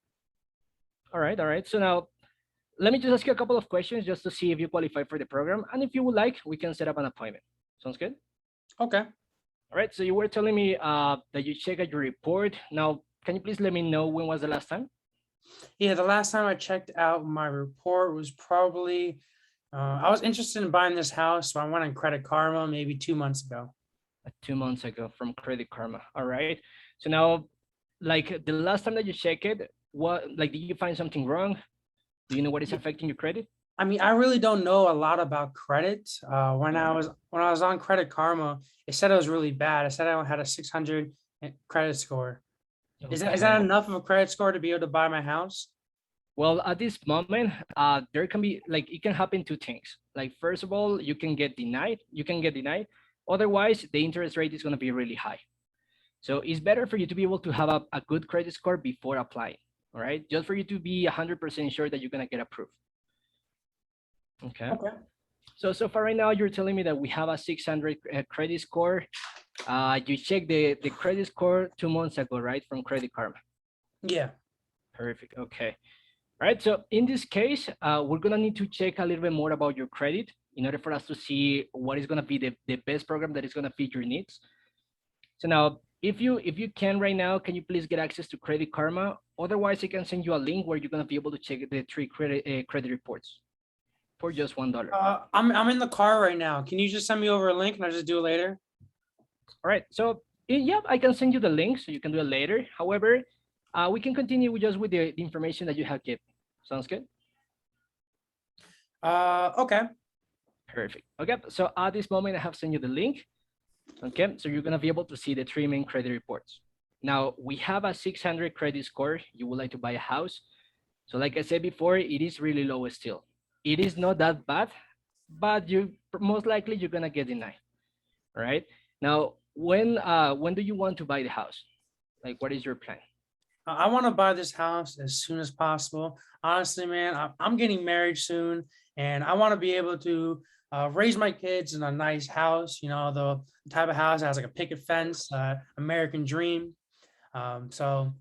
All right. All right. So now let me just ask you a couple of questions just to see if you qualify for the program. And if you would like, we can set up an appointment. Sounds good? Okay. All right. So you were telling me that you checked your report. Now, can you please let me know when was the last time? Yeah, the last time I checked out my report was probably I was interested in buying this house, so I went on Credit Karma maybe 2 months ago. 2 months ago from Credit Karma. All right. So now, like the last time that you checked it, did you find something wrong? Do you know what is affecting your credit? I mean, I really don't know a lot about credit. When I was on Credit Karma, it said it was really bad. It said I had a 600 credit score. Is that Okay. enough of a credit score to be able to buy my house? Well, at this moment, there can be it can happen two things. Like first of all, you can get denied. Otherwise, the interest rate is going to be really high. So it's better for you to be able to have a good credit score before applying. All right, just for you to be 100% sure that you're going to get approved. Okay. Okay. So far right now, you're telling me that we have a 600 credit score. You checked the credit score 2 months ago, right? From Credit Karma. Yeah. Perfect. Okay. All right. So in this case, we're gonna need to check a little bit more about your credit in order for us to see what is gonna be the best program that is gonna fit your needs. So now, if you can right now, can you please get access to Credit Karma? Otherwise, I can send you a link where you're gonna be able to check the 3 credit reports for just $1. I'm in the car right now. Can you just send me over a link and I'll just do it later? All right. So yeah, I can send you the link so you can do it later. However, we can continue with the information that you have given. Sounds good? Okay. Perfect. Okay. So at this moment, I have sent you the link. Okay. So you're gonna be able to see the 3 main credit reports. Now we have a 600 credit score. You would like to buy a house. So like I said before, it is really low still. It is not that bad, but you most likely you're gonna get denied. All right. Now, when do you want to buy the house? Like, what is your plan? I want to buy this house as soon as possible. Honestly, man, I'm getting married soon, and I want to be able to raise my kids in a nice house. You know, the type of house that has like a picket fence, American dream. So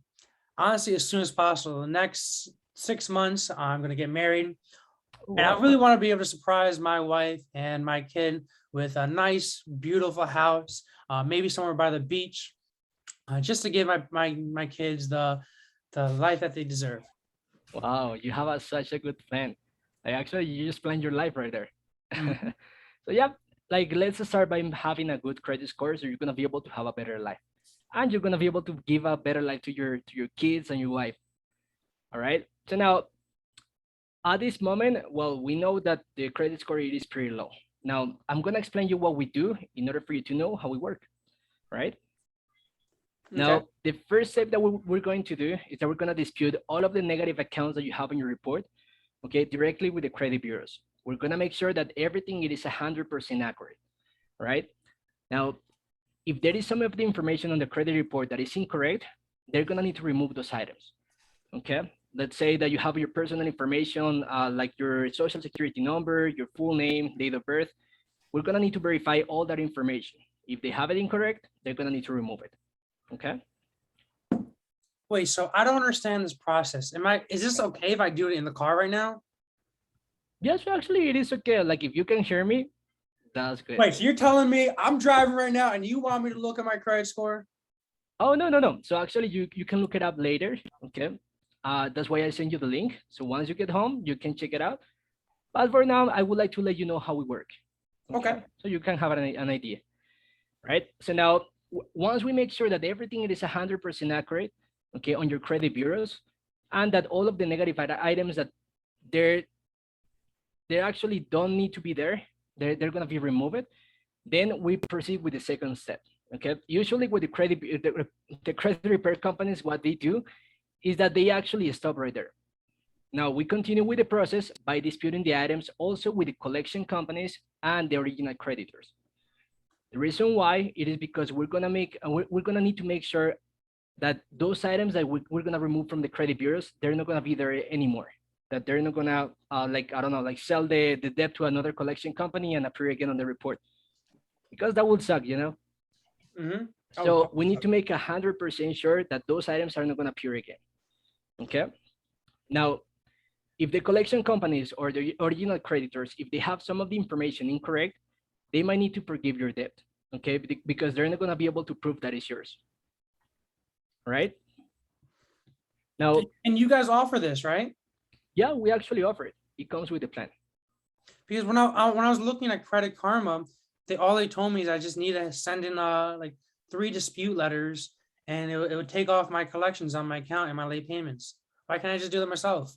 honestly, as soon as possible, the next 6 months, I'm going to get married. And I really want to be able to surprise my wife and my kid with a nice, beautiful house, maybe somewhere by the beach, just to give my kids the life that they deserve. Wow, you have such a good plan. Like actually, you just planned your life right there. Mhm. So yeah, like let's start by having a good credit score, so you're gonna be able to have a better life, and you're gonna be able to give a better life to your kids and your wife. All right. So now at this moment, well, we know that the credit score it is pretty low. Now I'm gonna explain you what we do in order for you to know how we work. Right. Okay. Now, the first step that we're going to do is that we're going to dispute all of the negative accounts that you have in your report, okay, directly with the credit bureaus. We're going to make sure that everything it is 100% accurate, right? Now, if there is some of the information on the credit report that is incorrect, they're going to need to remove those items, okay? Let's say that you have your personal information, like your social security number, your full name, date of birth. We're going to need to verify all that information. If they have it incorrect, they're going to need to remove it, okay? Wait, so I don't understand this process. Is this okay if I do it in the car right now? Yes, actually, it is okay. Like if you can hear me, that's good. Wait, so you're telling me I'm driving right now and you want me to look at my credit score? Oh no, no, no. So actually, you can look it up later. Okay. That's why I sent you the link. So once you get home, you can check it out. But for now, I would like to let you know how we work. Okay. So you can have an idea, right? So now, once we make sure that everything is 100% accurate, okay, on your credit bureaus, and that all of the negative items that they're they actually don't need to be there, they're gonna be removed. Then we proceed with the second step. Okay. Usually with the credit repair companies, what they do is that they actually stop right there. Now we continue with the process by disputing the items also with the collection companies and the original creditors. The reason why it is because we're gonna need to make sure that those items that we're gonna remove from the credit bureaus, they're not gonna be there anymore. That they're not gonna like I don't know, like sell the debt to another collection company and appear again on the report, because that would suck, you know. Mm-hmm. So we need to make 100% sure that those items are not gonna appear again. Okay. Now, if the collection companies or the original creditors, if they have some of the information incorrect, they might need to forgive your debt. Okay, because they're not gonna be able to prove that it's yours. Right. Now, And you guys offer this, right? yeah, we actually offer it. It comes with the plan. Because when I was looking at Credit Karma, all they told me is I just need to send in like 3 dispute letters and it would take off my collections on my account and my late payments. Why can't I just do that myself?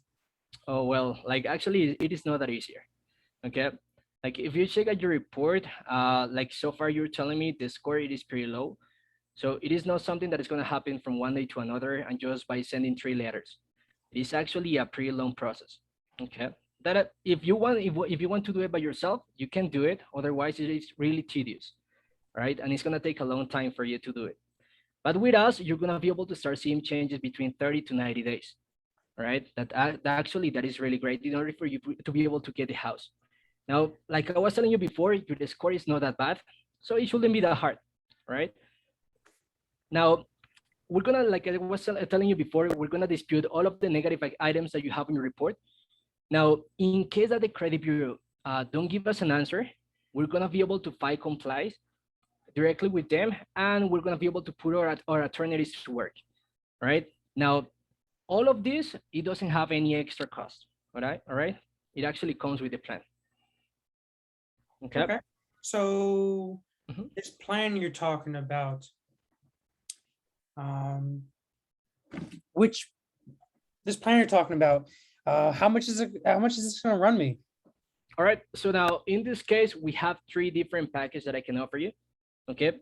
Oh, well, like actually it is not that easier. Okay. Like if you check at your report, like so far you're telling me the score it is pretty low. So it is not something that is going to happen from one day to another and just by sending 3 letters. It is actually a pretty long process. Okay. That if you want to do it by yourself, you can do it. Otherwise, it is really tedious, right? And it's going to take a long time for you to do it. But with us, you're going to be able to start seeing changes between 30 to 90 days, right? That actually that is really great in order for you to be able to get the house. Now, like I was telling you before, your score is not that bad, so it shouldn't be that hard, right? Now, we're gonna, like I was telling you before, we're gonna dispute all of the negative items that you have in your report. Now, in case that the credit bureau don't give us an answer, we're gonna be able to file compliance directly with them, and we're gonna be able to put our attorneys to work, right? Now, all of this, it doesn't have any extra cost, all right? All right? It actually comes with the plan. Okay. So Mhm. this plan you're talking about, which this plan you're talking about, how much is it? How much is this going to run me? All right. So now in this case, we have 3 different packages that I can offer you. Okay.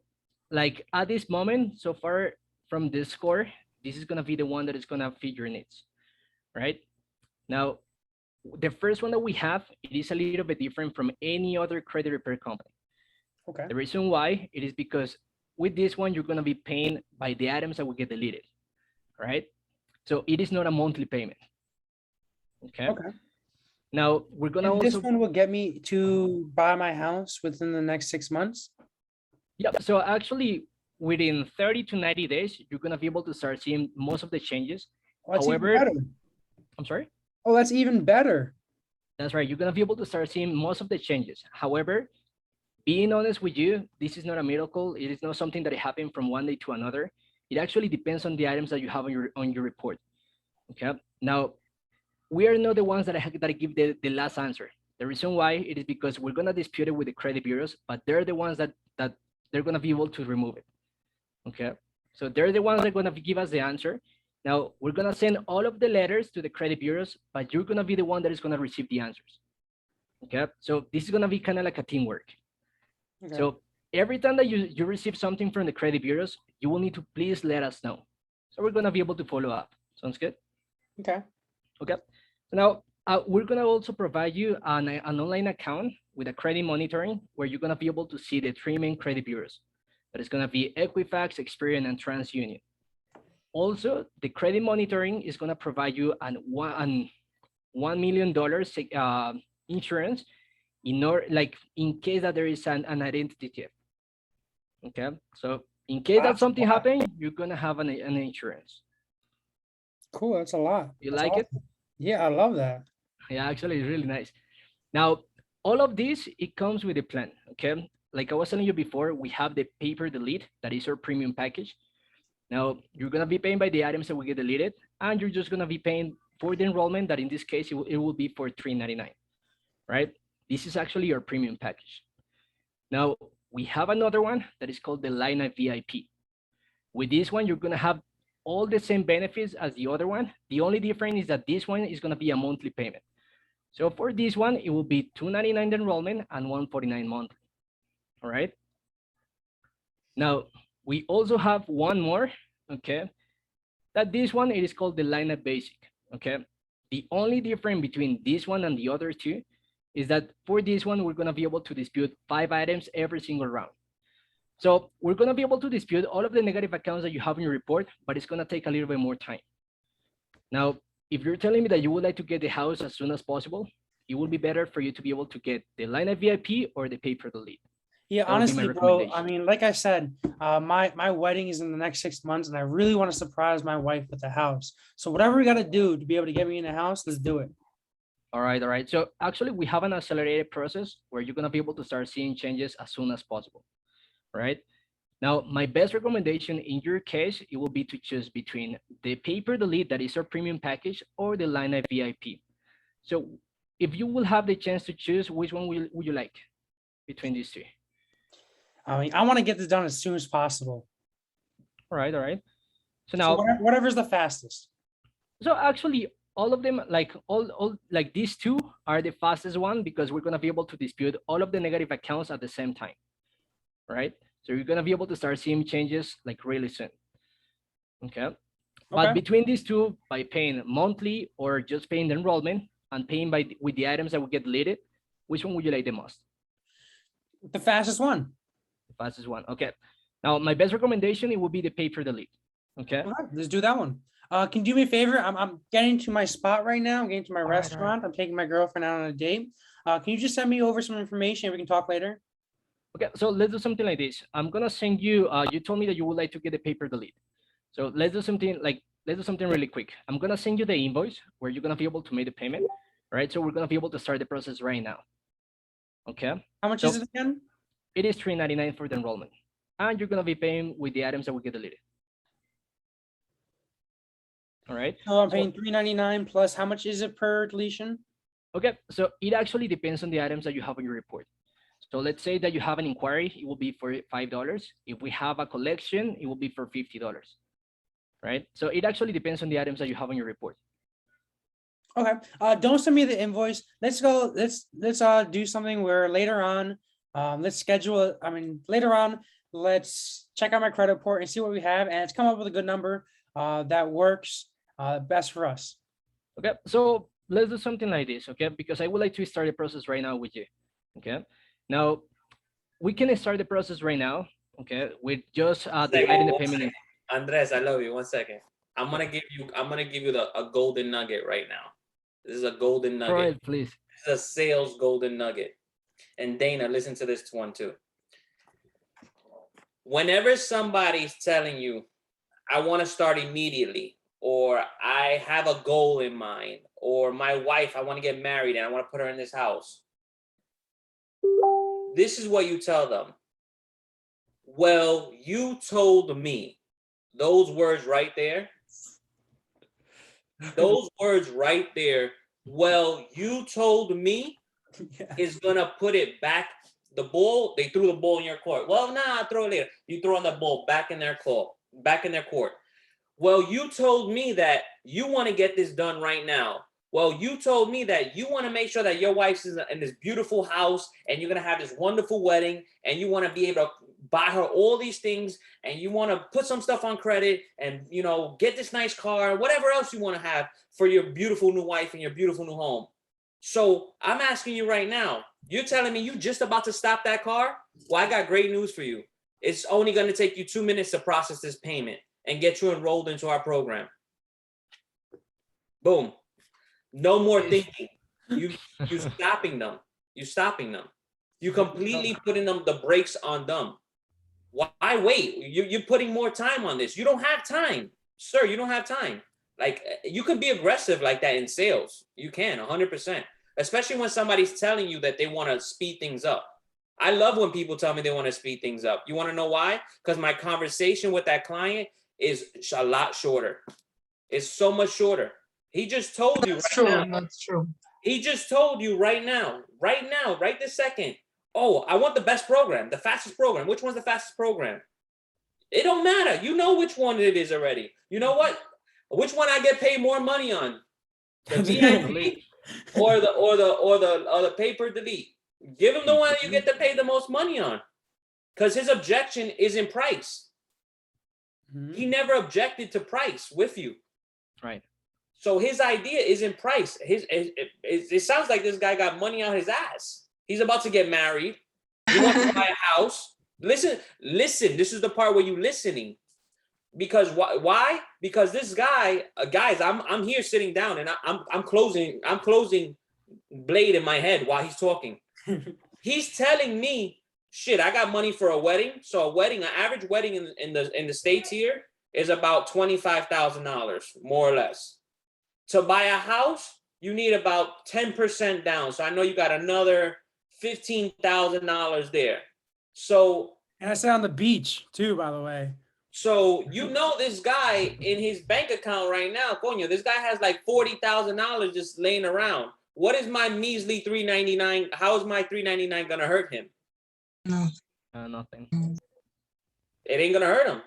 Like at this moment, so far from this score, this is going to be the one that is going to fit your needs. Right. Now, the first one that we have, it is a little bit different from any other credit repair company. Okay. The reason why it is because with this one, you're going to be paying by the items that will get deleted. Right. So it is not a monthly payment. Okay. Okay. Now we're gonna And this also one will get me to buy my house within the next 6 months. yeah. So actually, within 30 to 90 days, you're gonna be able to start seeing most of the changes. Oh, that's even However, better. I'm sorry. Oh, that's even better. That's right. You're gonna be able to start seeing most of the changes. However, being honest with you, this is not a miracle. It is not something that happened from one day to another. It actually depends on the items that you have on your report. Okay. Now, we are not the ones that give the last answer. The reason why it is because we're gonna dispute it with the credit bureaus, but they're the ones that they're gonna be able to remove it. Okay, so they're the ones that are gonna give us the answer. Now we're gonna send all of the letters to the credit bureaus, but you're gonna be the one that is gonna receive the answers. Okay, so this is gonna be kind of like a teamwork. Okay. So every time that you receive something from the credit bureaus, you will need to please let us know. So we're gonna be able to follow up. Sounds good? Okay. Okay. So now we're gonna also provide you an online account with a credit monitoring where you're gonna be able to see the three main credit bureaus. That is gonna be Equifax, Experian, and TransUnion. Also, the credit monitoring is gonna provide you $1 million insurance in order, like in case that there is an identity theft. Okay, so in case that That's something a lot. happens, you're gonna have an insurance. Cool. That's a lot. You That's like it? awesome. Yeah, I love that. Yeah, actually, it's really nice. Now, all of this, it comes with a plan, okay? Like I was telling you before, we have the paper delete, that is our premium package. Now, you're gonna be paying by the items that will get deleted, and you're just gonna be paying for the enrollment, that in this case, it will be for $3.99, right? This is actually your premium package. Now, we have another one that is called the Lineup VIP. With this one, you're gonna have all the same benefits as the other one. The only difference is that this one is gonna be a monthly payment. So for this one, it will be $2.99 enrollment and $149 monthly. All right. Now we also have one more. Okay. That this one, it is called the Lineup Basic. Okay. The only difference between this one and the other two is that for this one, we're gonna be able to dispute 5 items every single round. So we're gonna be able to dispute all of the negative accounts that you have in your report, but it's gonna take a little bit more time. Now, if you're telling me that you would like to get the house as soon as possible, it would be better for you to be able to get the Lineup VIP or the paper delete. Yeah, That would be my honestly, bro. I recommendation. mean, like I said, my wedding is in the next 6 months, and I really want to surprise my wife with the house. So whatever we got to do to be able to get me in the house, let's do it. All right, all right. So actually, we have an accelerated process where you're gonna be able to start seeing changes as soon as possible. All right. Now, my best recommendation in your case, it will be to choose between the paper delete, that is our premium package, or the Lineup VIP. So if you will have the chance to choose, which one would you like between these two? I mean, I want to get this done as soon as possible. All right, all right. So So now, whatever's the fastest. so actually, all of them, like all like these two are the fastest one because we're gonna be able to dispute all of the negative accounts at the same time, right? So you're gonna be able to start seeing changes like really soon. Okay. But Okay. between these two, by paying monthly or just paying the enrollment and paying with the items that will get deleted, which one would you like the most? The fastest one. The fastest one. Okay. Now, my best recommendation, it would be the paper delete. Okay. Okay, let's do that one. Can you do me a favor? I'm getting to my spot right now. I'm getting to my All right, all right. restaurant. I'm taking my girlfriend out on a date. Can you just send me over some information? We can talk later. Okay. So let's do something like this. I'm gonna send you. You told me that you would like to get the paper delete. So let's do something really quick. I'm gonna send you the invoice where you're gonna be able to make the payment. All right. So we're gonna be able to start the process right now. Okay. How much So- is it again? It is $3.99 for the enrollment, and you're gonna be paying with the items that will get deleted. All right. So I'm paying $3.99 plus how much is it per deletion? Okay. So it actually depends on the items that you have on your report. So let's say that you have an inquiry, it will be for $5. If we have a collection, it will be for $50. Right. So it actually depends on the items that you have on your report. Okay. Don't send me the invoice. Let's go. Let's do something where later on, let's schedule it. I mean, later on, let's check out my credit report and see what we have, and let's come up with a good number that works best for us. Okay. So let's do something like this. Okay. Because I would like to start the process right now with you. Okay. Now we can start the process right now. Okay. With just dividing the payment in. Andres, I love you. 1 second. I'm gonna give you a golden nugget right now. This is a golden nugget. Right, please. This is a sales golden nugget. And Dana, listen to this one too. Whenever somebody's telling you, I want to start immediately, or I have a goal in mind, or my wife, I want to get married and I want to put her in this house. This is what you tell them. Well, you told me. Those words right there Those words right there, well, you told me, Yeah. is gonna put it back. The ball, they threw the ball in your court. Well, nah, I'll throw it later. You throw on the ball back in their court, back in their court. Well, you told me that you want to get this done right now. Well, you told me that you want to make sure that your wife's in this beautiful house and you're going to have this wonderful wedding and you want to be able to buy her all these things and you want to put some stuff on credit and, you know, get this nice car, whatever else you want to have for your beautiful new wife and your beautiful new home. So I'm asking you right now, you're telling me you just about to stop that car? Well, I got great news for you. It's only going to take you 2 minutes to process this payment and get you enrolled into our program. Boom. No more thinking. You stopping them. You stopping them. You completely putting them the brakes on them. Why wait? You're putting more time on this. You don't have time, sir. You don't have time. Like, you can be aggressive like that in sales. You can 100%, especially when somebody's telling you that they want to speed things up. I love when people tell me they want to speed things up. You want to know why? Because my conversation with that client is a lot shorter. It's so much shorter. He just told you That's right true. now. That's true. He just told you right now, right this second. Oh, I want the best program, the fastest program. Which one's the fastest program? It don't matter. You know which one it is already. You know what? Which one I get paid more money on? The VIP or the paper delete. Give him the one you get to pay the most money on. Because his objection is in price. He never objected to price with you. Right. So his idea is in price. It sounds like this guy got money on his ass. He's about to get married. He wants to buy a house. Listen. This is the part where you listening. Because why? Because this guy, guys, I'm here sitting down and I'm closing blade in my head while he's talking. He's telling me, shit, I got money for a wedding. So a wedding, an average wedding in the States here is about $25,000, more or less. To buy a house, you need about 10% down. So I know you got another $15,000 there. So, and I said on the beach too, by the way. So you know this guy in his bank account right now, coño, this guy has like $40,000 just laying around. What is my measly $399? How is my $399 gonna hurt him? No. Nothing. It ain't gonna hurt him.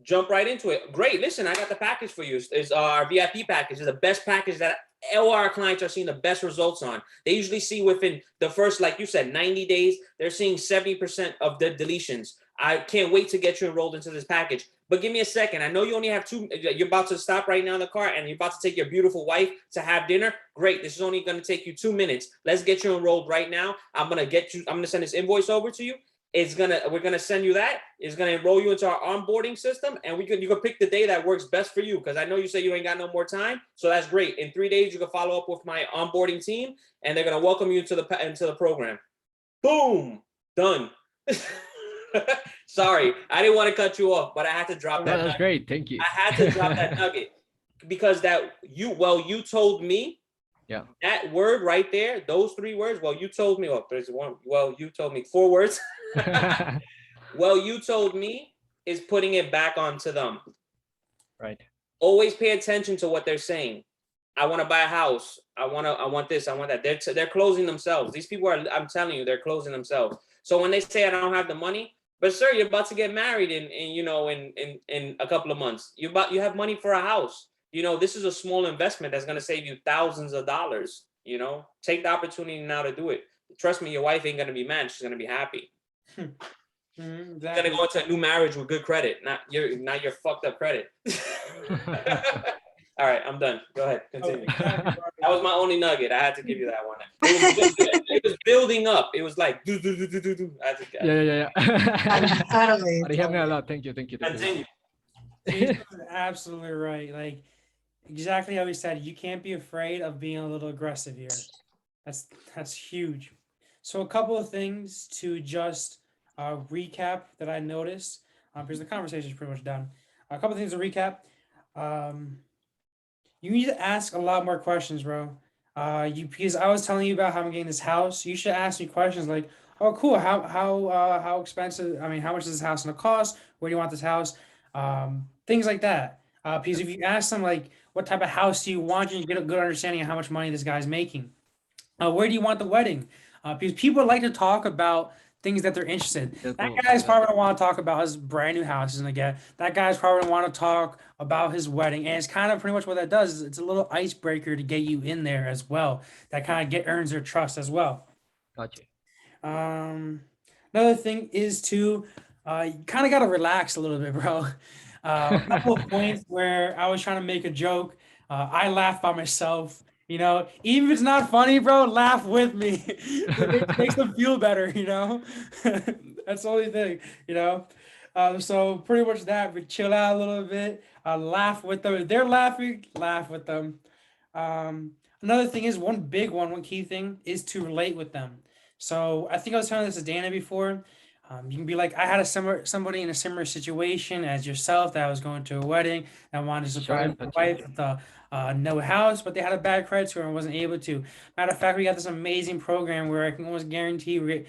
Jump right into it. Great. Listen, I got the package for you. It's our VIP package. It's the best package that all our clients are seeing the best results on. They usually see within the first, like you said, 90 days, they're seeing 70% of the deletions. I can't wait to get you enrolled into this package. But give me a second. I know you only have you're about to stop right now in the car and you're about to take your beautiful wife to have dinner. Great. This is only going to take you 2 minutes. Let's get you enrolled right now. I'm going to send this invoice over to you. We're gonna send you that. It's gonna enroll you into our onboarding system, and you can pick the day that works best for you. Because I know you say you ain't got no more time, so that's great. In 3 days, you can follow up with my onboarding team, and they're gonna welcome you into the program. Boom, done. Sorry, I didn't want to cut you off, but I had to drop that. No, that's great. Thank you. I had to drop that nugget because you told me. Yeah. That word right there, those 3 words. Well, you told me. Oh, there's one. Well, you told me 4 words. Well, you told me is putting it back onto them. Right. Always pay attention to what they're saying. I want to buy a house. I want this. I want that. They're closing themselves. These people are. I'm telling you, they're closing themselves. So when they say I don't have the money, but sir, you're about to get married in a couple of months. You have money for a house. This is a small investment that's going to save you thousands of dollars. Take the opportunity now to do it. Trust me, your wife ain't going to be mad. She's going to be happy. Exactly. You're going to go into a new marriage with good credit, not your fucked up credit. All right, I'm done. Go ahead, continue. That was my only nugget. I had to give you that one. It was building up. It was like do. Yeah. Totally. But he helped me a lot. Thank you. Continue. He's absolutely right. Like exactly how he said, you can't be afraid of being a little aggressive here. That's huge. So a couple of things to just recap that I noticed because the conversation is pretty much done. A couple of things to recap. You need to ask a lot more questions, bro. Because I was telling you about how I'm getting this house. You should ask me questions like, "Oh, cool. How expensive? I mean, how much is this house gonna cost? Where do you want this house?" Things like that. Because if you ask them like, What type of house do you want? You get a good understanding of how much money this guy's making. Where do you want the wedding? Because people like to talk about things that they're interested in. The That goals, guy's yeah. probably gonna want to talk about his brand new house he's gonna get. That guy's probably gonna want to talk about his wedding, and it's kind of pretty much what that does. Is it's a little icebreaker to get you in there as well. That kind of earns their trust as well. Gotcha. Another thing is to you kind of got to relax a little bit, bro. A couple of points where I was trying to make a joke. I laughed by myself. You know, even if it's not funny, bro, laugh with me. It makes them feel better, you know? That's the only thing, you know? So pretty much that. We chill out a little bit, laugh with them. If they're laughing, laugh with them. Another thing is one key thing is to relate with them. So I think I was telling this to Dana before. You can be like, I had somebody in a similar situation as yourself that was going to a wedding and wanted to Show surprise my empathy. wife with a no house, but they had a bad credit score and wasn't able to. Matter of fact, we got this amazing program where I can almost guarantee you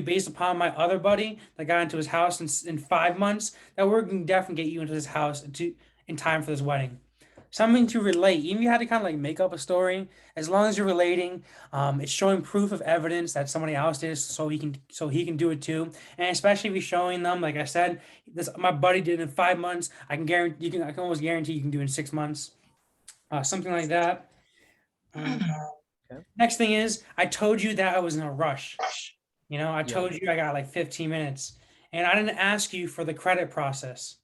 based upon my other buddy that got into his house in 5 months that we're going to definitely get you into this house in time for this wedding. Something to relate. Even if you had to kind of like make up a story, as long as you're relating, it's showing proof of evidence that somebody else did, so he can do it too. And especially if you're showing them, like I said, this my buddy did it in 5 months. I can almost guarantee you can do it in 6 months. Something like that. Next thing is, I told you that I was in a rush. You know, I Yeah. told you I got like 15 minutes, and I didn't ask you for the credit process.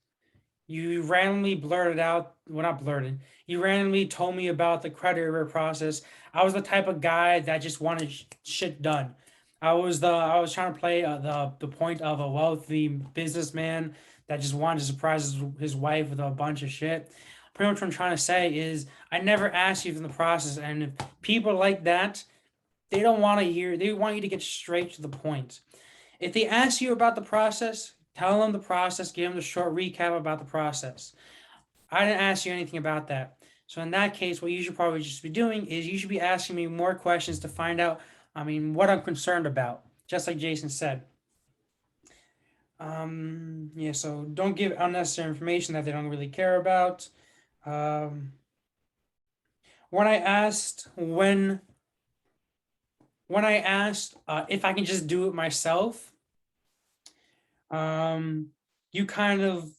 You randomly blurted out, well, not blurted. You randomly told me about the credit repair process. I was the type of guy that just wanted shit done. I was trying to play the point of a wealthy businessman that just wanted to surprise his wife with a bunch of shit. Pretty much what I'm trying to say is I never asked you from the process, and if people like that, they don't want to hear. They want you to get straight to the point. If they ask you about the process, tell them the process, give them the short recap about the process. I didn't ask you anything about that. So in that case, what you should probably just be doing is you should be asking me more questions to find out, what I'm concerned about, just like Jason said. Yeah, so don't give unnecessary information that they don't really care about. When I asked if I can just do it myself, you kind of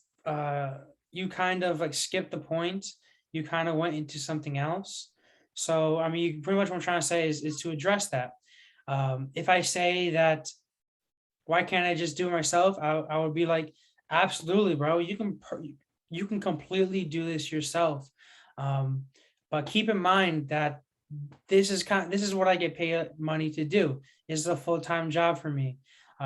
like skipped the point. You kind of went into something else. So pretty much what I'm trying to say is to address that. If I say that, why can't I just do it myself? I would be like, absolutely, bro. You can completely do this yourself. But keep in mind that this is what I get paid money to do. This is a full-time job for me.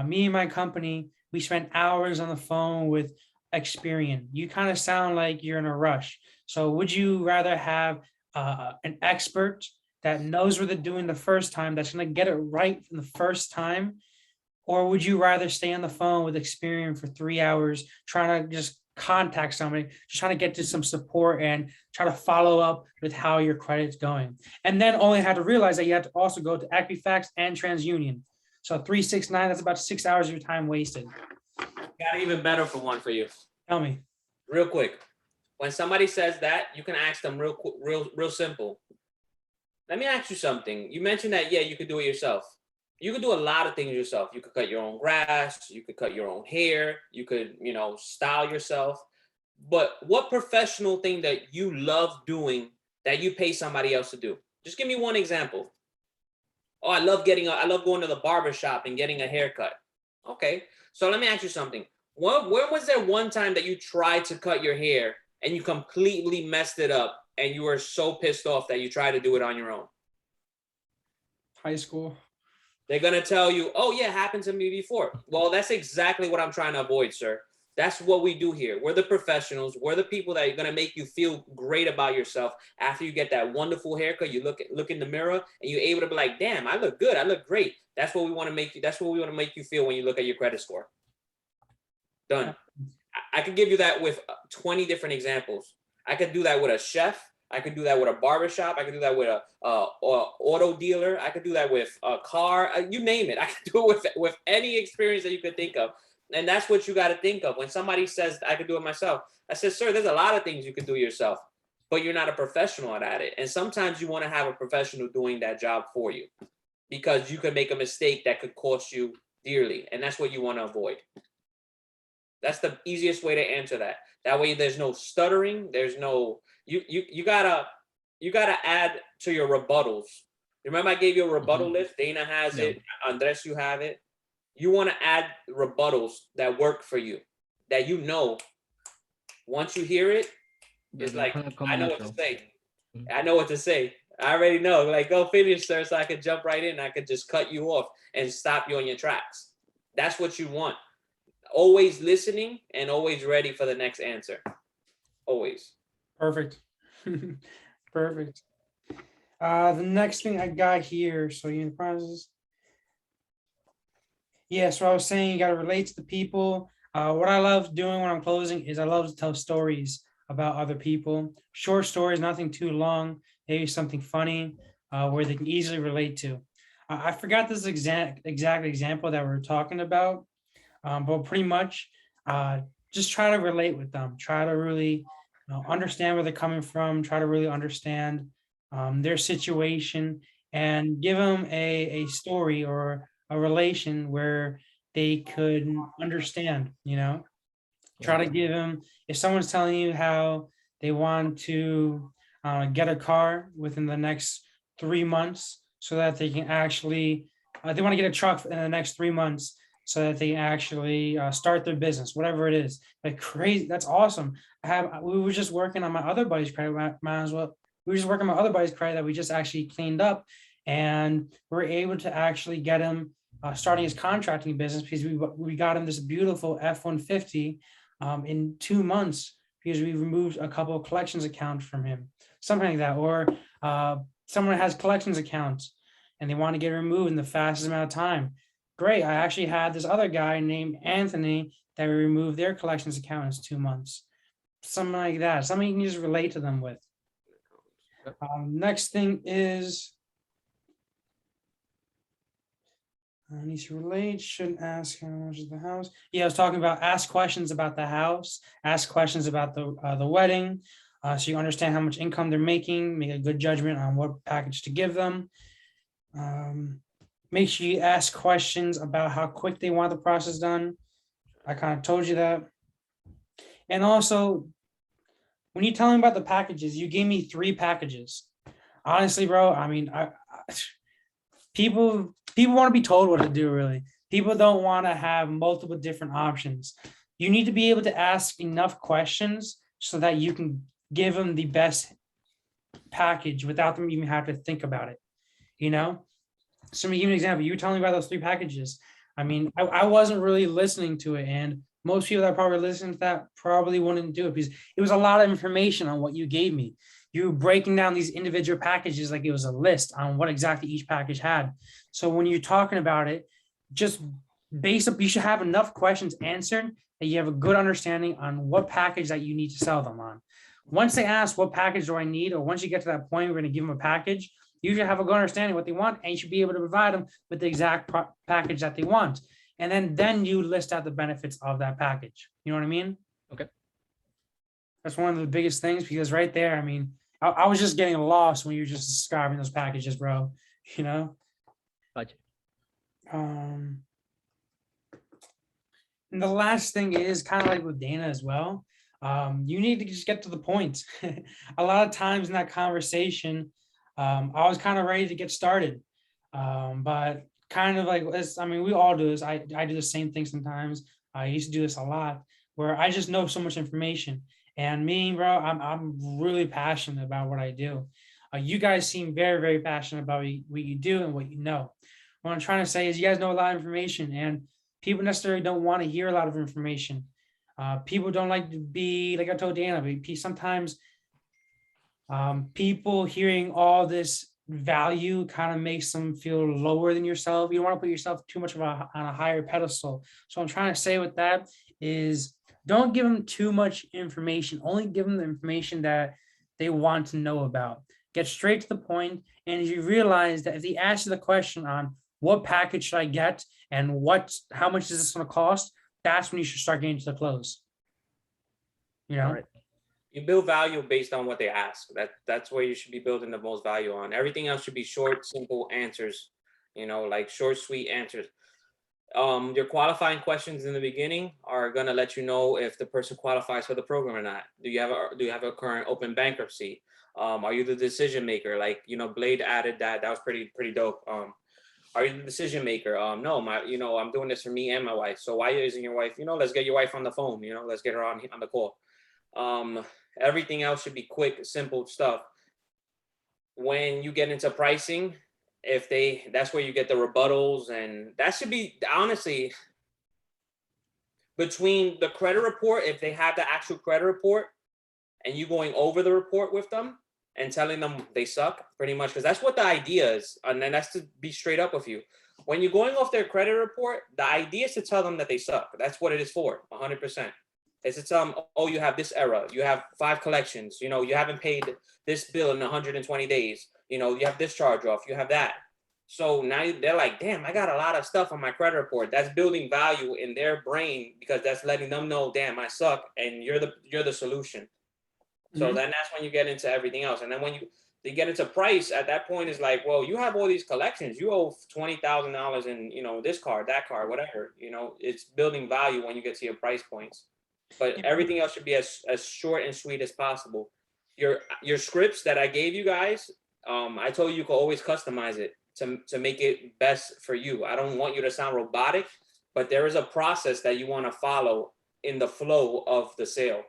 Me and my company, we spend hours on the phone with Experian. You kind of sound like you're in a rush. So would you rather have an expert that knows what they're doing the first time, that's going to get it right from the first time? Or would you rather stay on the phone with Experian for 3 hours, trying to just contact somebody, just trying to get to some support and try to follow up with how your credit's going? And then only had to realize that you have to also go to Equifax and TransUnion. So 369, that's about 6 hours of your time wasted. Got even better for one for you. Tell me. Real quick. When somebody says that, you can ask them real simple. Let me ask you something. You mentioned that, yeah, you could do it yourself. You could do a lot of things yourself. You could cut your own grass. You could cut your own hair. You could, style yourself. But what professional thing that you love doing that you pay somebody else to do? Just give me one example. Oh, I love going to the barber shop and getting a haircut. Okay. So let me ask you something. When was there one time that you tried to cut your hair and you completely messed it up and you were so pissed off that you tried to do it on your own? High school. They're going to tell you, oh, yeah, it happened to me before. Well, that's exactly what I'm trying to avoid, sir. That's what we do here. We're the professionals. We're the people that are going to make you feel great about yourself. After you get that wonderful haircut, you look in the mirror and you're able to be like, damn, I look good. I look great. That's what we want to make you. That's what we want to make you feel when you look at your credit score. Done. I could give you that with 20 different examples. I could do that with a chef. I could do that with a barbershop. I could do that with a auto dealer. I could do that with a car. You name it. I could do it with any experience that you could think of. And that's what you got to think of. When somebody says I could do it myself, I said, sir, there's a lot of things you could do yourself. but you're not a professional at it. And sometimes you want to have a professional doing that job for you, because you could make a mistake that could cost you dearly. And that's what you want to avoid. That's the easiest way to answer that. That way there's no stuttering. There's no, you gotta add to your rebuttals. Remember I gave you a rebuttal list? Dana has it. Andres, you have it. You want to add rebuttals that work for you, that you know, once you hear it, it's like, I know what to say. I know what to say. I already know, like, go finish, sir, so I could jump right in. I could just cut you off and stop you on your tracks. That's what you want. Always listening and always ready for the next answer. Always. Perfect. Perfect. The next thing I got here, so you in the process. Yeah, so I was saying you got to relate to the people. What I love doing when I'm closing is I love to tell stories about other people. Short stories, nothing too long, maybe something funny where they can easily relate to. I forgot this exact example that we're talking about, but pretty much just try to relate with them. Try to really understand where they're coming from. Try to really understand their situation and give them a story or a relation where they could understand, try to give them, if someone's telling you how they want to get a car within the next 3 months so that they can actually, they want to get a truck in the next 3 months so that they actually start their business, whatever it is. Like crazy, that's awesome. We were just working on my other buddy's credit, might as well. We were just working on my other buddy's credit that we just actually cleaned up, and we're able to actually get him starting his contracting business because we got him this beautiful F-150 in 2 months because we removed a couple of collections accounts from him, something like that. Or someone has collections accounts and they want to get removed in the fastest amount of time. Great. I actually had this other guy named Anthony that we removed their collections account in 2 months. Something like that. Something you can just relate to them with. Next thing is needs to relate, shouldn't ask how much is the house. Yeah, I was talking about ask questions about the house, ask questions about the wedding, so you understand how much income they're making, make a good judgment on what package to give them. Make sure you ask questions about how quick they want the process done. I kind of told you that. And also, when you tell me about the packages, you gave me 3 packages. Honestly, bro, I mean, people want to be told what to do, really. People don't want to have multiple different options. You need to be able to ask enough questions so that you can give them the best package without them even having to think about it, So let me give you an example. You were telling me about those 3 packages. I mean, I wasn't really listening to it, and most people that probably listened to that probably wouldn't do it because it was a lot of information on what you gave me. You were breaking down these individual packages like it was a list on what exactly each package had. So when you're talking about it, just you should have enough questions answered that you have a good understanding on what package that you need to sell them on. Once they ask what package do I need, or once you get to that point, we're going to give them a package, you should have a good understanding what they want, and you should be able to provide them with the exact package that they want. And then you list out the benefits of that package. You know what I mean? Okay. That's one of the biggest things, because right there, I mean, I was just getting lost when you were just describing those packages, bro. Gotcha. And the last thing is kind of like with Dana as well. You need to just get to the point. A lot of times in that conversation, I was kind of ready to get started, but kind of like this. I mean, we all do this. I do the same thing sometimes. I used to do this a lot, where I just know so much information. And me, bro, I'm really passionate about what I do. You guys seem very, very passionate about what you do and what you know. What I'm trying to say is you guys know a lot of information, and people necessarily don't want to hear a lot of information. People don't like to be, like I told Dana, but sometimes people hearing all this value kind of makes them feel lower than yourself. You don't want to put yourself too much on a higher pedestal. So I'm trying to say with that is don't give them too much information. Only give them the information that they want to know about. Get straight to the point. And you realize that if they ask you the question on what package should I get and how much is this going to cost, that's when you should start getting to the close. All right. You build value based on what they ask. That's where you should be building the most value on. Everything else should be short, simple answers, like short, sweet answers. Your qualifying questions in the beginning are gonna let you know if the person qualifies for the program or not. Do you have a current open bankruptcy? Are you the decision maker? Like, Blade added that. That was pretty dope. Are you the decision maker? No, I'm doing this for me and my wife. So why isn't your wife? Let's get your wife on the phone. Let's get her on the call. Everything else should be quick, simple stuff. When you get into pricing, that's where you get the rebuttals, and that should be, honestly, between the credit report, if they have the actual credit report, and you going over the report with them and telling them they suck, pretty much, because that's what the idea is. And then that's to be straight up with you. When you're going off their credit report, the idea is to tell them that they suck. That's what it is for, 100%. It's to tell them, oh, you have this error. You have 5 collections. You haven't paid this bill in 120 days. You have this charge off. You have that. So now they're like, damn, I got a lot of stuff on my credit report. That's building value in their brain, because that's letting them know, damn, I suck, and you're the solution. So then that's when you get into everything else. And then when you get into price, at that point is like, well, you have all these collections. You owe $20,000 in, this card, that card, whatever. It's building value when you get to your price points. But everything else should be as short and sweet as possible. Your scripts that I gave you guys, I told you could always customize it to make it best for you. I don't want you to sound robotic, but there is a process that you want to follow in the flow of the sale.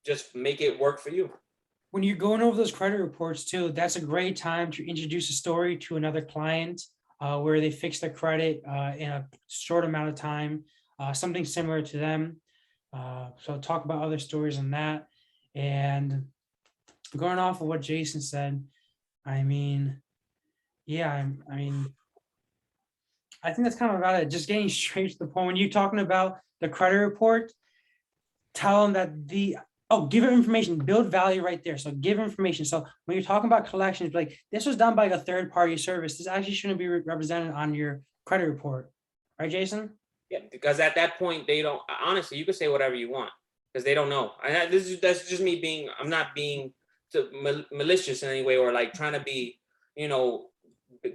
Just make it work for you. When you're going over those credit reports too, that's a great time to introduce a story to another client where they fix their credit in a short amount of time, something similar to them. So talk about other stories on that. And going off of what Jason said, I think that's kind of about it. Just getting straight to the point. When you're talking about the credit report, tell them that give them information, build value right there. So give information. So when you're talking about collections, like, this was done by a third party service. This actually shouldn't be represented on your credit report. Right, Jason? Yeah, because at that point, they don't, honestly, you can say whatever you want because they don't know. And that's just me I'm not being malicious in any way or like trying to be,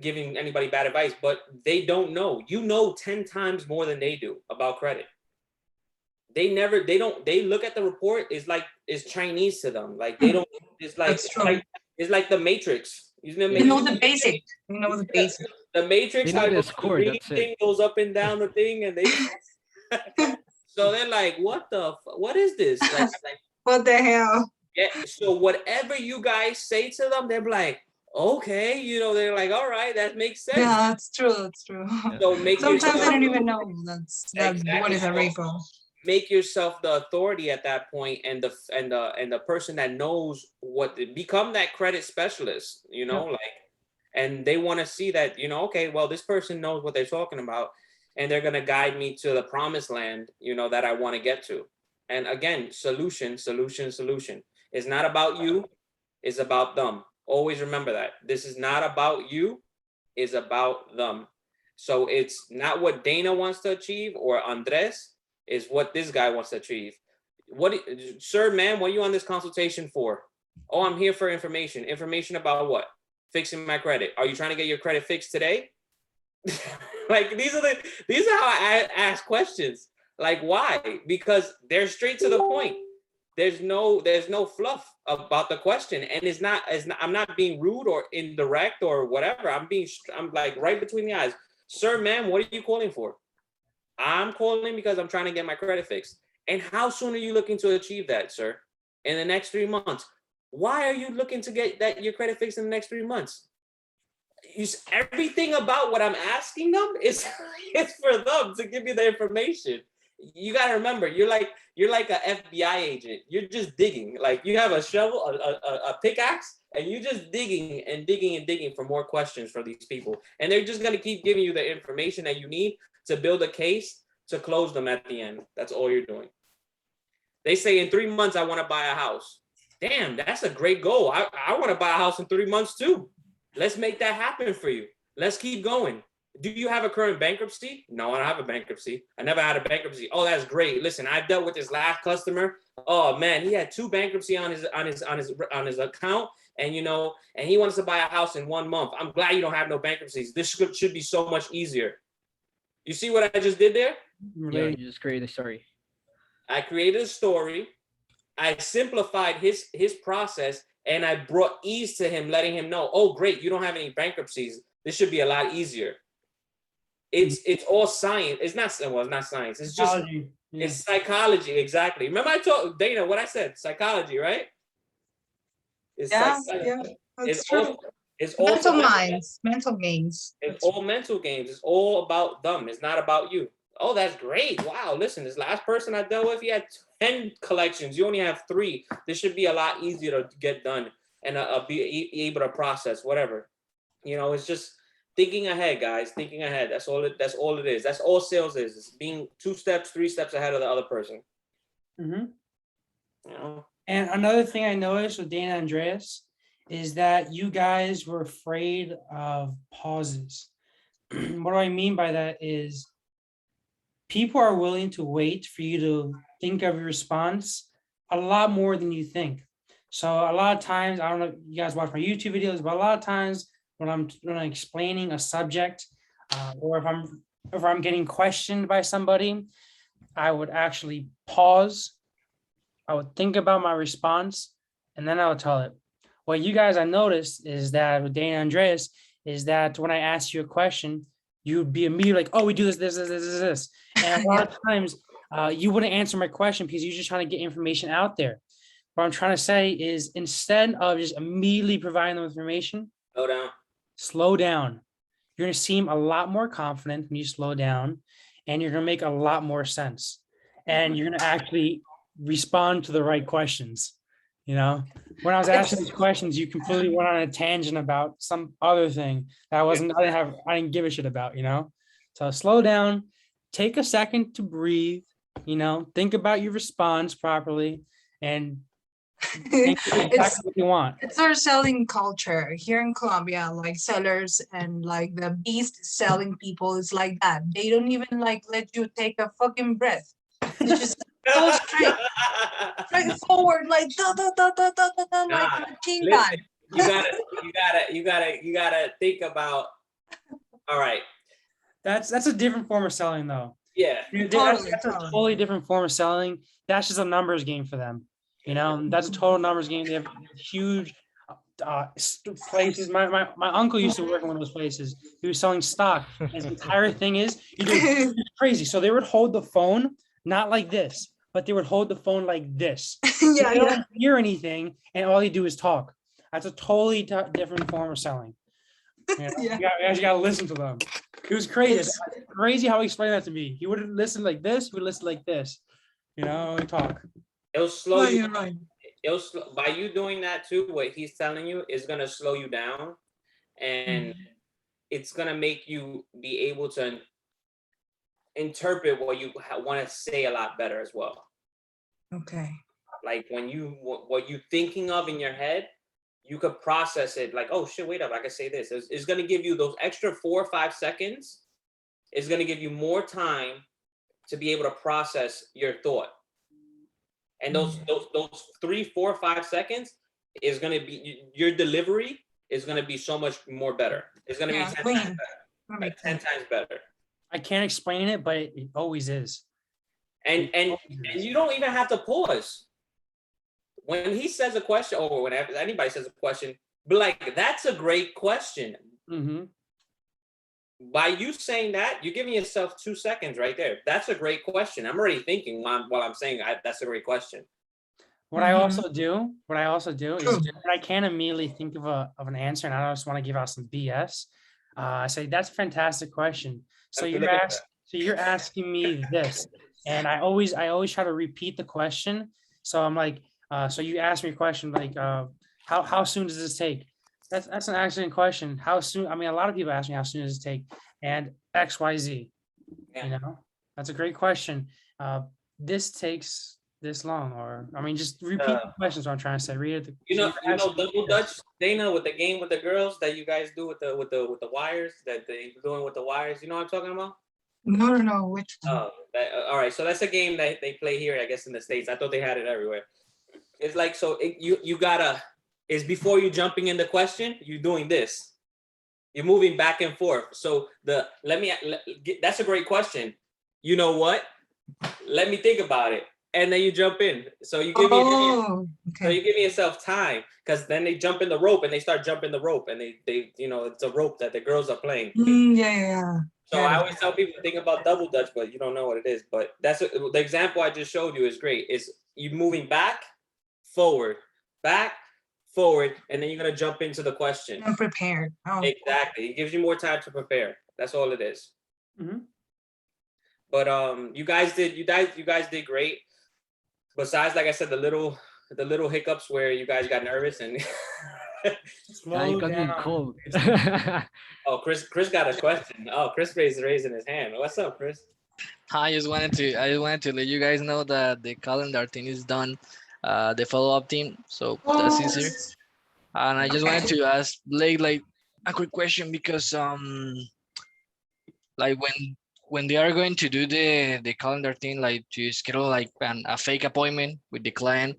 giving anybody bad advice, but they don't know. 10 times more than they do about credit. They look at the report, it's Chinese to them. Like they don't, it's like the Matrix. You know the basic. The Matrix, how the score, that's thing it. goes up and down the thing, and they so they're like, what is this? Like, What the hell? yeah. So whatever you guys say to them, they're like, okay, they're like, all right, that makes sense. Yeah, that's true. That's true. So Sometimes I don't even know that's Exactly. what is a repo. Make yourself the authority at that point, and the person that knows become that credit specialist, and they want to see that, okay, well, this person knows what they're talking about, and they're going to guide me to the promised land, that I want to get to. And again, solution. It's not about you, it's about them. Always remember that. This is not about you, it's about them. So it's not what Dana wants to achieve or Andres, is what this guy wants to achieve. Sir, ma'am, what are you on this consultation for? Oh, I'm here for information. Information about what? Fixing my credit. Are you trying to get your credit fixed today? Like these are how I ask questions. Like, why? Because they're straight to the point. There's no fluff about the question, and it's not. I'm not being rude or indirect or whatever. I'm like right between the eyes. Sir, ma'am, what are you calling for? I'm calling because I'm trying to get my credit fixed. And how soon are you looking to achieve that, sir? In the next 3 months. Why are you looking to get your credit fixed in the next 3 months? Everything about what I'm asking them is for them to give you the information. You got to remember, you're like an FBI agent. You're just digging. Like you have a shovel, a pickaxe, and you're just digging and digging and digging for more questions for these people. And they're just going to keep giving you the information that you need to build a case to close them at the end. That's all you're doing. They say in 3 months, I want to buy a house. Damn, that's a great goal. I want to buy a house in 3 months too. Let's make that happen for you. Let's keep going. Do you have a current bankruptcy? No, I don't have a bankruptcy. I never had a bankruptcy. Oh, that's great. Listen, I've dealt with this last customer. Oh man, he had 2 bankruptcy on his account, and and he wants to buy a house in 1 month. I'm glad you don't have no bankruptcies. This should be so much easier. You see what I just did there? Yeah, you just create a story. I created a story. I simplified his process, and I brought ease to him, letting him know, oh, great, you don't have any bankruptcies. This should be a lot easier. It's all science. It's not science. It's just Psychology. Yeah. it's psychology. Exactly. Remember I told Dana what I said? Psychology, right? It's psychology. Yeah, that's It's true. all it's all Mental minds, mental games. It's all mental games. It's all about them. It's not about you. Oh, that's great. Wow. Listen, this last person I dealt with, he had 10 collections. You only have 3. This should be a lot easier to get done and be able to process whatever. It's just thinking ahead, guys. Thinking ahead. That's all it is. That's all sales is. It's being 2 steps, 3 steps ahead of the other person. Mm-hmm. And another thing I noticed with Dana and Andreas is that you guys were afraid of pauses. What do I mean by that is people are willing to wait for you to think of your response a lot more than you think. So a lot of times, I don't know if you guys watch my YouTube videos, but a lot of times when I'm explaining a subject, or if I'm getting questioned by somebody, I would actually pause. I would think about my response, and then I would tell it. What you guys I noticed is that with Dana and Andreas is that when I ask you a question, you'd be immediately like, oh, we do this. And a lot of times you wouldn't answer my question because you're just trying to get information out there. What I'm trying to say is instead of just immediately providing them information, slow down. You're going to seem a lot more confident when you slow down, and you're going to make a lot more sense. And you're going to actually respond to the right questions. When I was asking these questions, you completely went on a tangent about some other thing that I didn't give a shit about, So slow down, take a second to breathe, think about your response properly, and think exactly what you want. It's our selling culture here in Colombia, like sellers and like the beast selling people is like that. They don't even like let you take a fucking breath. It's just so straightforward, like like a machine gun. You gotta think about. All right. That's a different form of selling, though. Yeah. That's a totally different form of selling. That's just a numbers game for them. That's a total numbers game. They have huge places. My uncle used to work in one of those places. He was selling stock. His entire thing is it's crazy. So they would hold the phone not like this, but they would hold the phone like this. They don't hear anything, and all they do is talk. That's a totally different form of selling. You actually gotta listen to them. It was crazy. It's crazy how he explained that to me. He wouldn't listen like this. He would listen like this. And talk. It'll slow you. Right. By you doing that too, what he's telling you is gonna slow you down, and it's gonna make you be able to interpret what you want to say a lot better as well. Okay. Like when what you thinking of in your head, you could process it like, oh shit, wait up, I can say this. It's gonna give you those extra 4 or 5 seconds. It's gonna give you more time to be able to process your thought. And those 3, 4, 5 seconds is gonna be your delivery is gonna be so much more better. It's gonna be 10 times better. Like 10 times better. I can't explain it, but it always is. And you don't even have to pause. When he says a question, or whenever anybody says a question, be like, that's a great question. Mm-hmm. By you saying that, you're giving yourself 2 seconds right there. That's a great question. I'm already thinking while I'm saying that's a great question. What I also do is when I can't immediately think of an answer, and I just want to give out some BS. I say that's a fantastic question. So you're asking me this, and I always try to repeat the question. So I'm like, so you asked me a question like, how soon does this take? That's an excellent question. How soon? I mean, a lot of people ask me how soon does it take, and XYZ. Yeah. That's a great question. This takes this long, or I mean, just repeat Uh, the questions. What I'm trying to say. Read it. You so know, you're asking- double dutch, Dana, with the game with the girls that you guys do with the wires that they doing with the wires. You know what I'm talking about? No, which one? Oh, all right. So that's a game that they play here, I guess, in the States. I thought they had it everywhere. It's like, so you gotta, is before you jumping in the question, you're doing this. You're moving back and forth. So that's a great question. You know what? Let me think about it. And then you jump in. So you give me, Oh, so okay. you give yourself time, because then they jump in the rope and they start jumping the rope, and they it's a rope that the girls are playing. Yeah. So Got I it. always tell people to think about double dutch, but you don't know what it is. But the example I just showed you is great. Is you moving back, forward, and then you're gonna jump into the question. I'm prepared. Oh, Exactly. It gives you more time to prepare. That's all it is. Mhm. But you guys did great. Besides, like I said, the little hiccups where you guys got nervous and Yeah, Slow you got me down. cold. oh, Chris got a question. Oh, Chris raising his hand. What's up, Chris? I just wanted to let you guys know that the calendar thing is done, the follow-up team, so that's easier. And I just wanted to ask Blake like a quick question because like when they are going to do the calendar thing, like to schedule like a fake appointment with the client,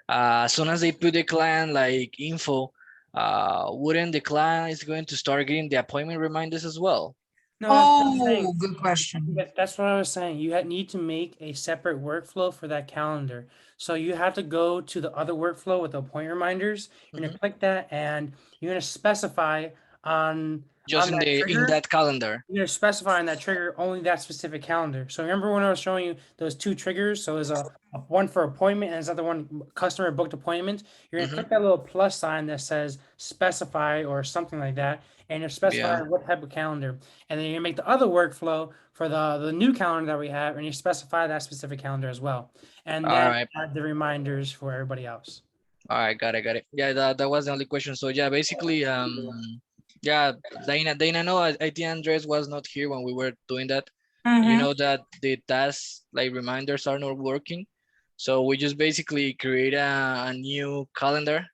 as soon as they put the client like info, wouldn't the client is going to start getting the appointment reminders as well? No, that's what I'm saying. oh, good question. That's what I was saying. You need to make a separate workflow for that calendar. So you have to go to the other workflow with the appointment reminders. You're gonna click that, and you're gonna specify on Just that in trigger. that calendar. You're specifying that trigger only that specific calendar. So remember when I was showing you those two triggers? So there's a one for appointment and there's another one customer booked appointment. You're gonna click that little plus sign that says specify or something like that, and you're specifying what type of calendar. And then you're gonna make the other workflow for the new calendar that we have, and you specify that specific calendar as well. And All then right. add the reminders for everybody else. All right, got it. Yeah, that was the only question. So yeah, basically, yeah, Dana, no, I think Andres was not here when we were doing that. You Mhm. know that the tasks like reminders are not working, so we just basically create a new calendar.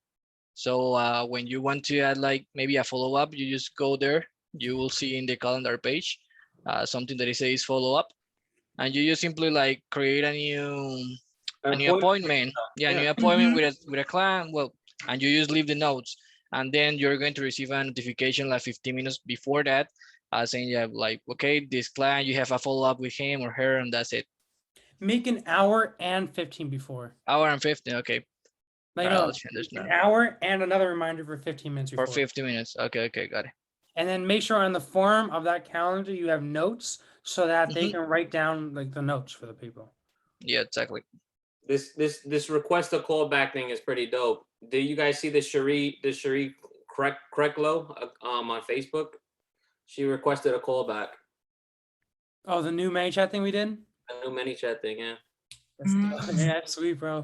So when you want to add like maybe a follow up, you just go there. You will see in the calendar page something that it says follow up, and you just simply like create a new appointment. Yeah, a new appointment with a client. Well, and you just leave the notes, and then you're going to receive a notification like 15 minutes before that, saying yeah, like okay, this client you have a follow up with him or her, and that's it. Make an hour and 15 before. Hour and 15. Okay, Like all right, no, let's change this now an hour and another reminder for 15 minutes for before. 50 minutes. Okay, got it. And then make sure on the form of that calendar you have notes so that they can write down like the notes for the people. Yeah, exactly. This request a callback thing is pretty dope. Do you guys see the Cherie Kreklo on Facebook? She requested a callback. Oh, the new main chat thing we did? A new mini chat thing, yeah. Yeah, that's sweet, bro.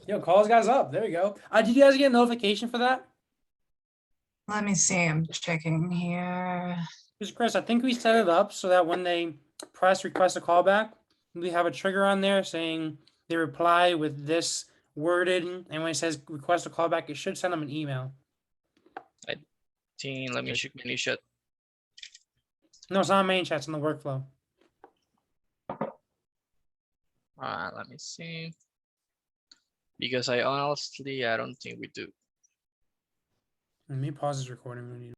Yo, calls guys up. There you go. Did you guys get a notification for that? Let me see. I'm checking here. Because Chris, I think we set it up so that when they press request a callback, we have a trigger on there saying they reply with this worded, and when it says request a callback, it should send them an email. Let me check many chat. No, it's not main chat, it's in the workflow. Let me see. Because I honestly, I don't think we do. Let me pause this recording.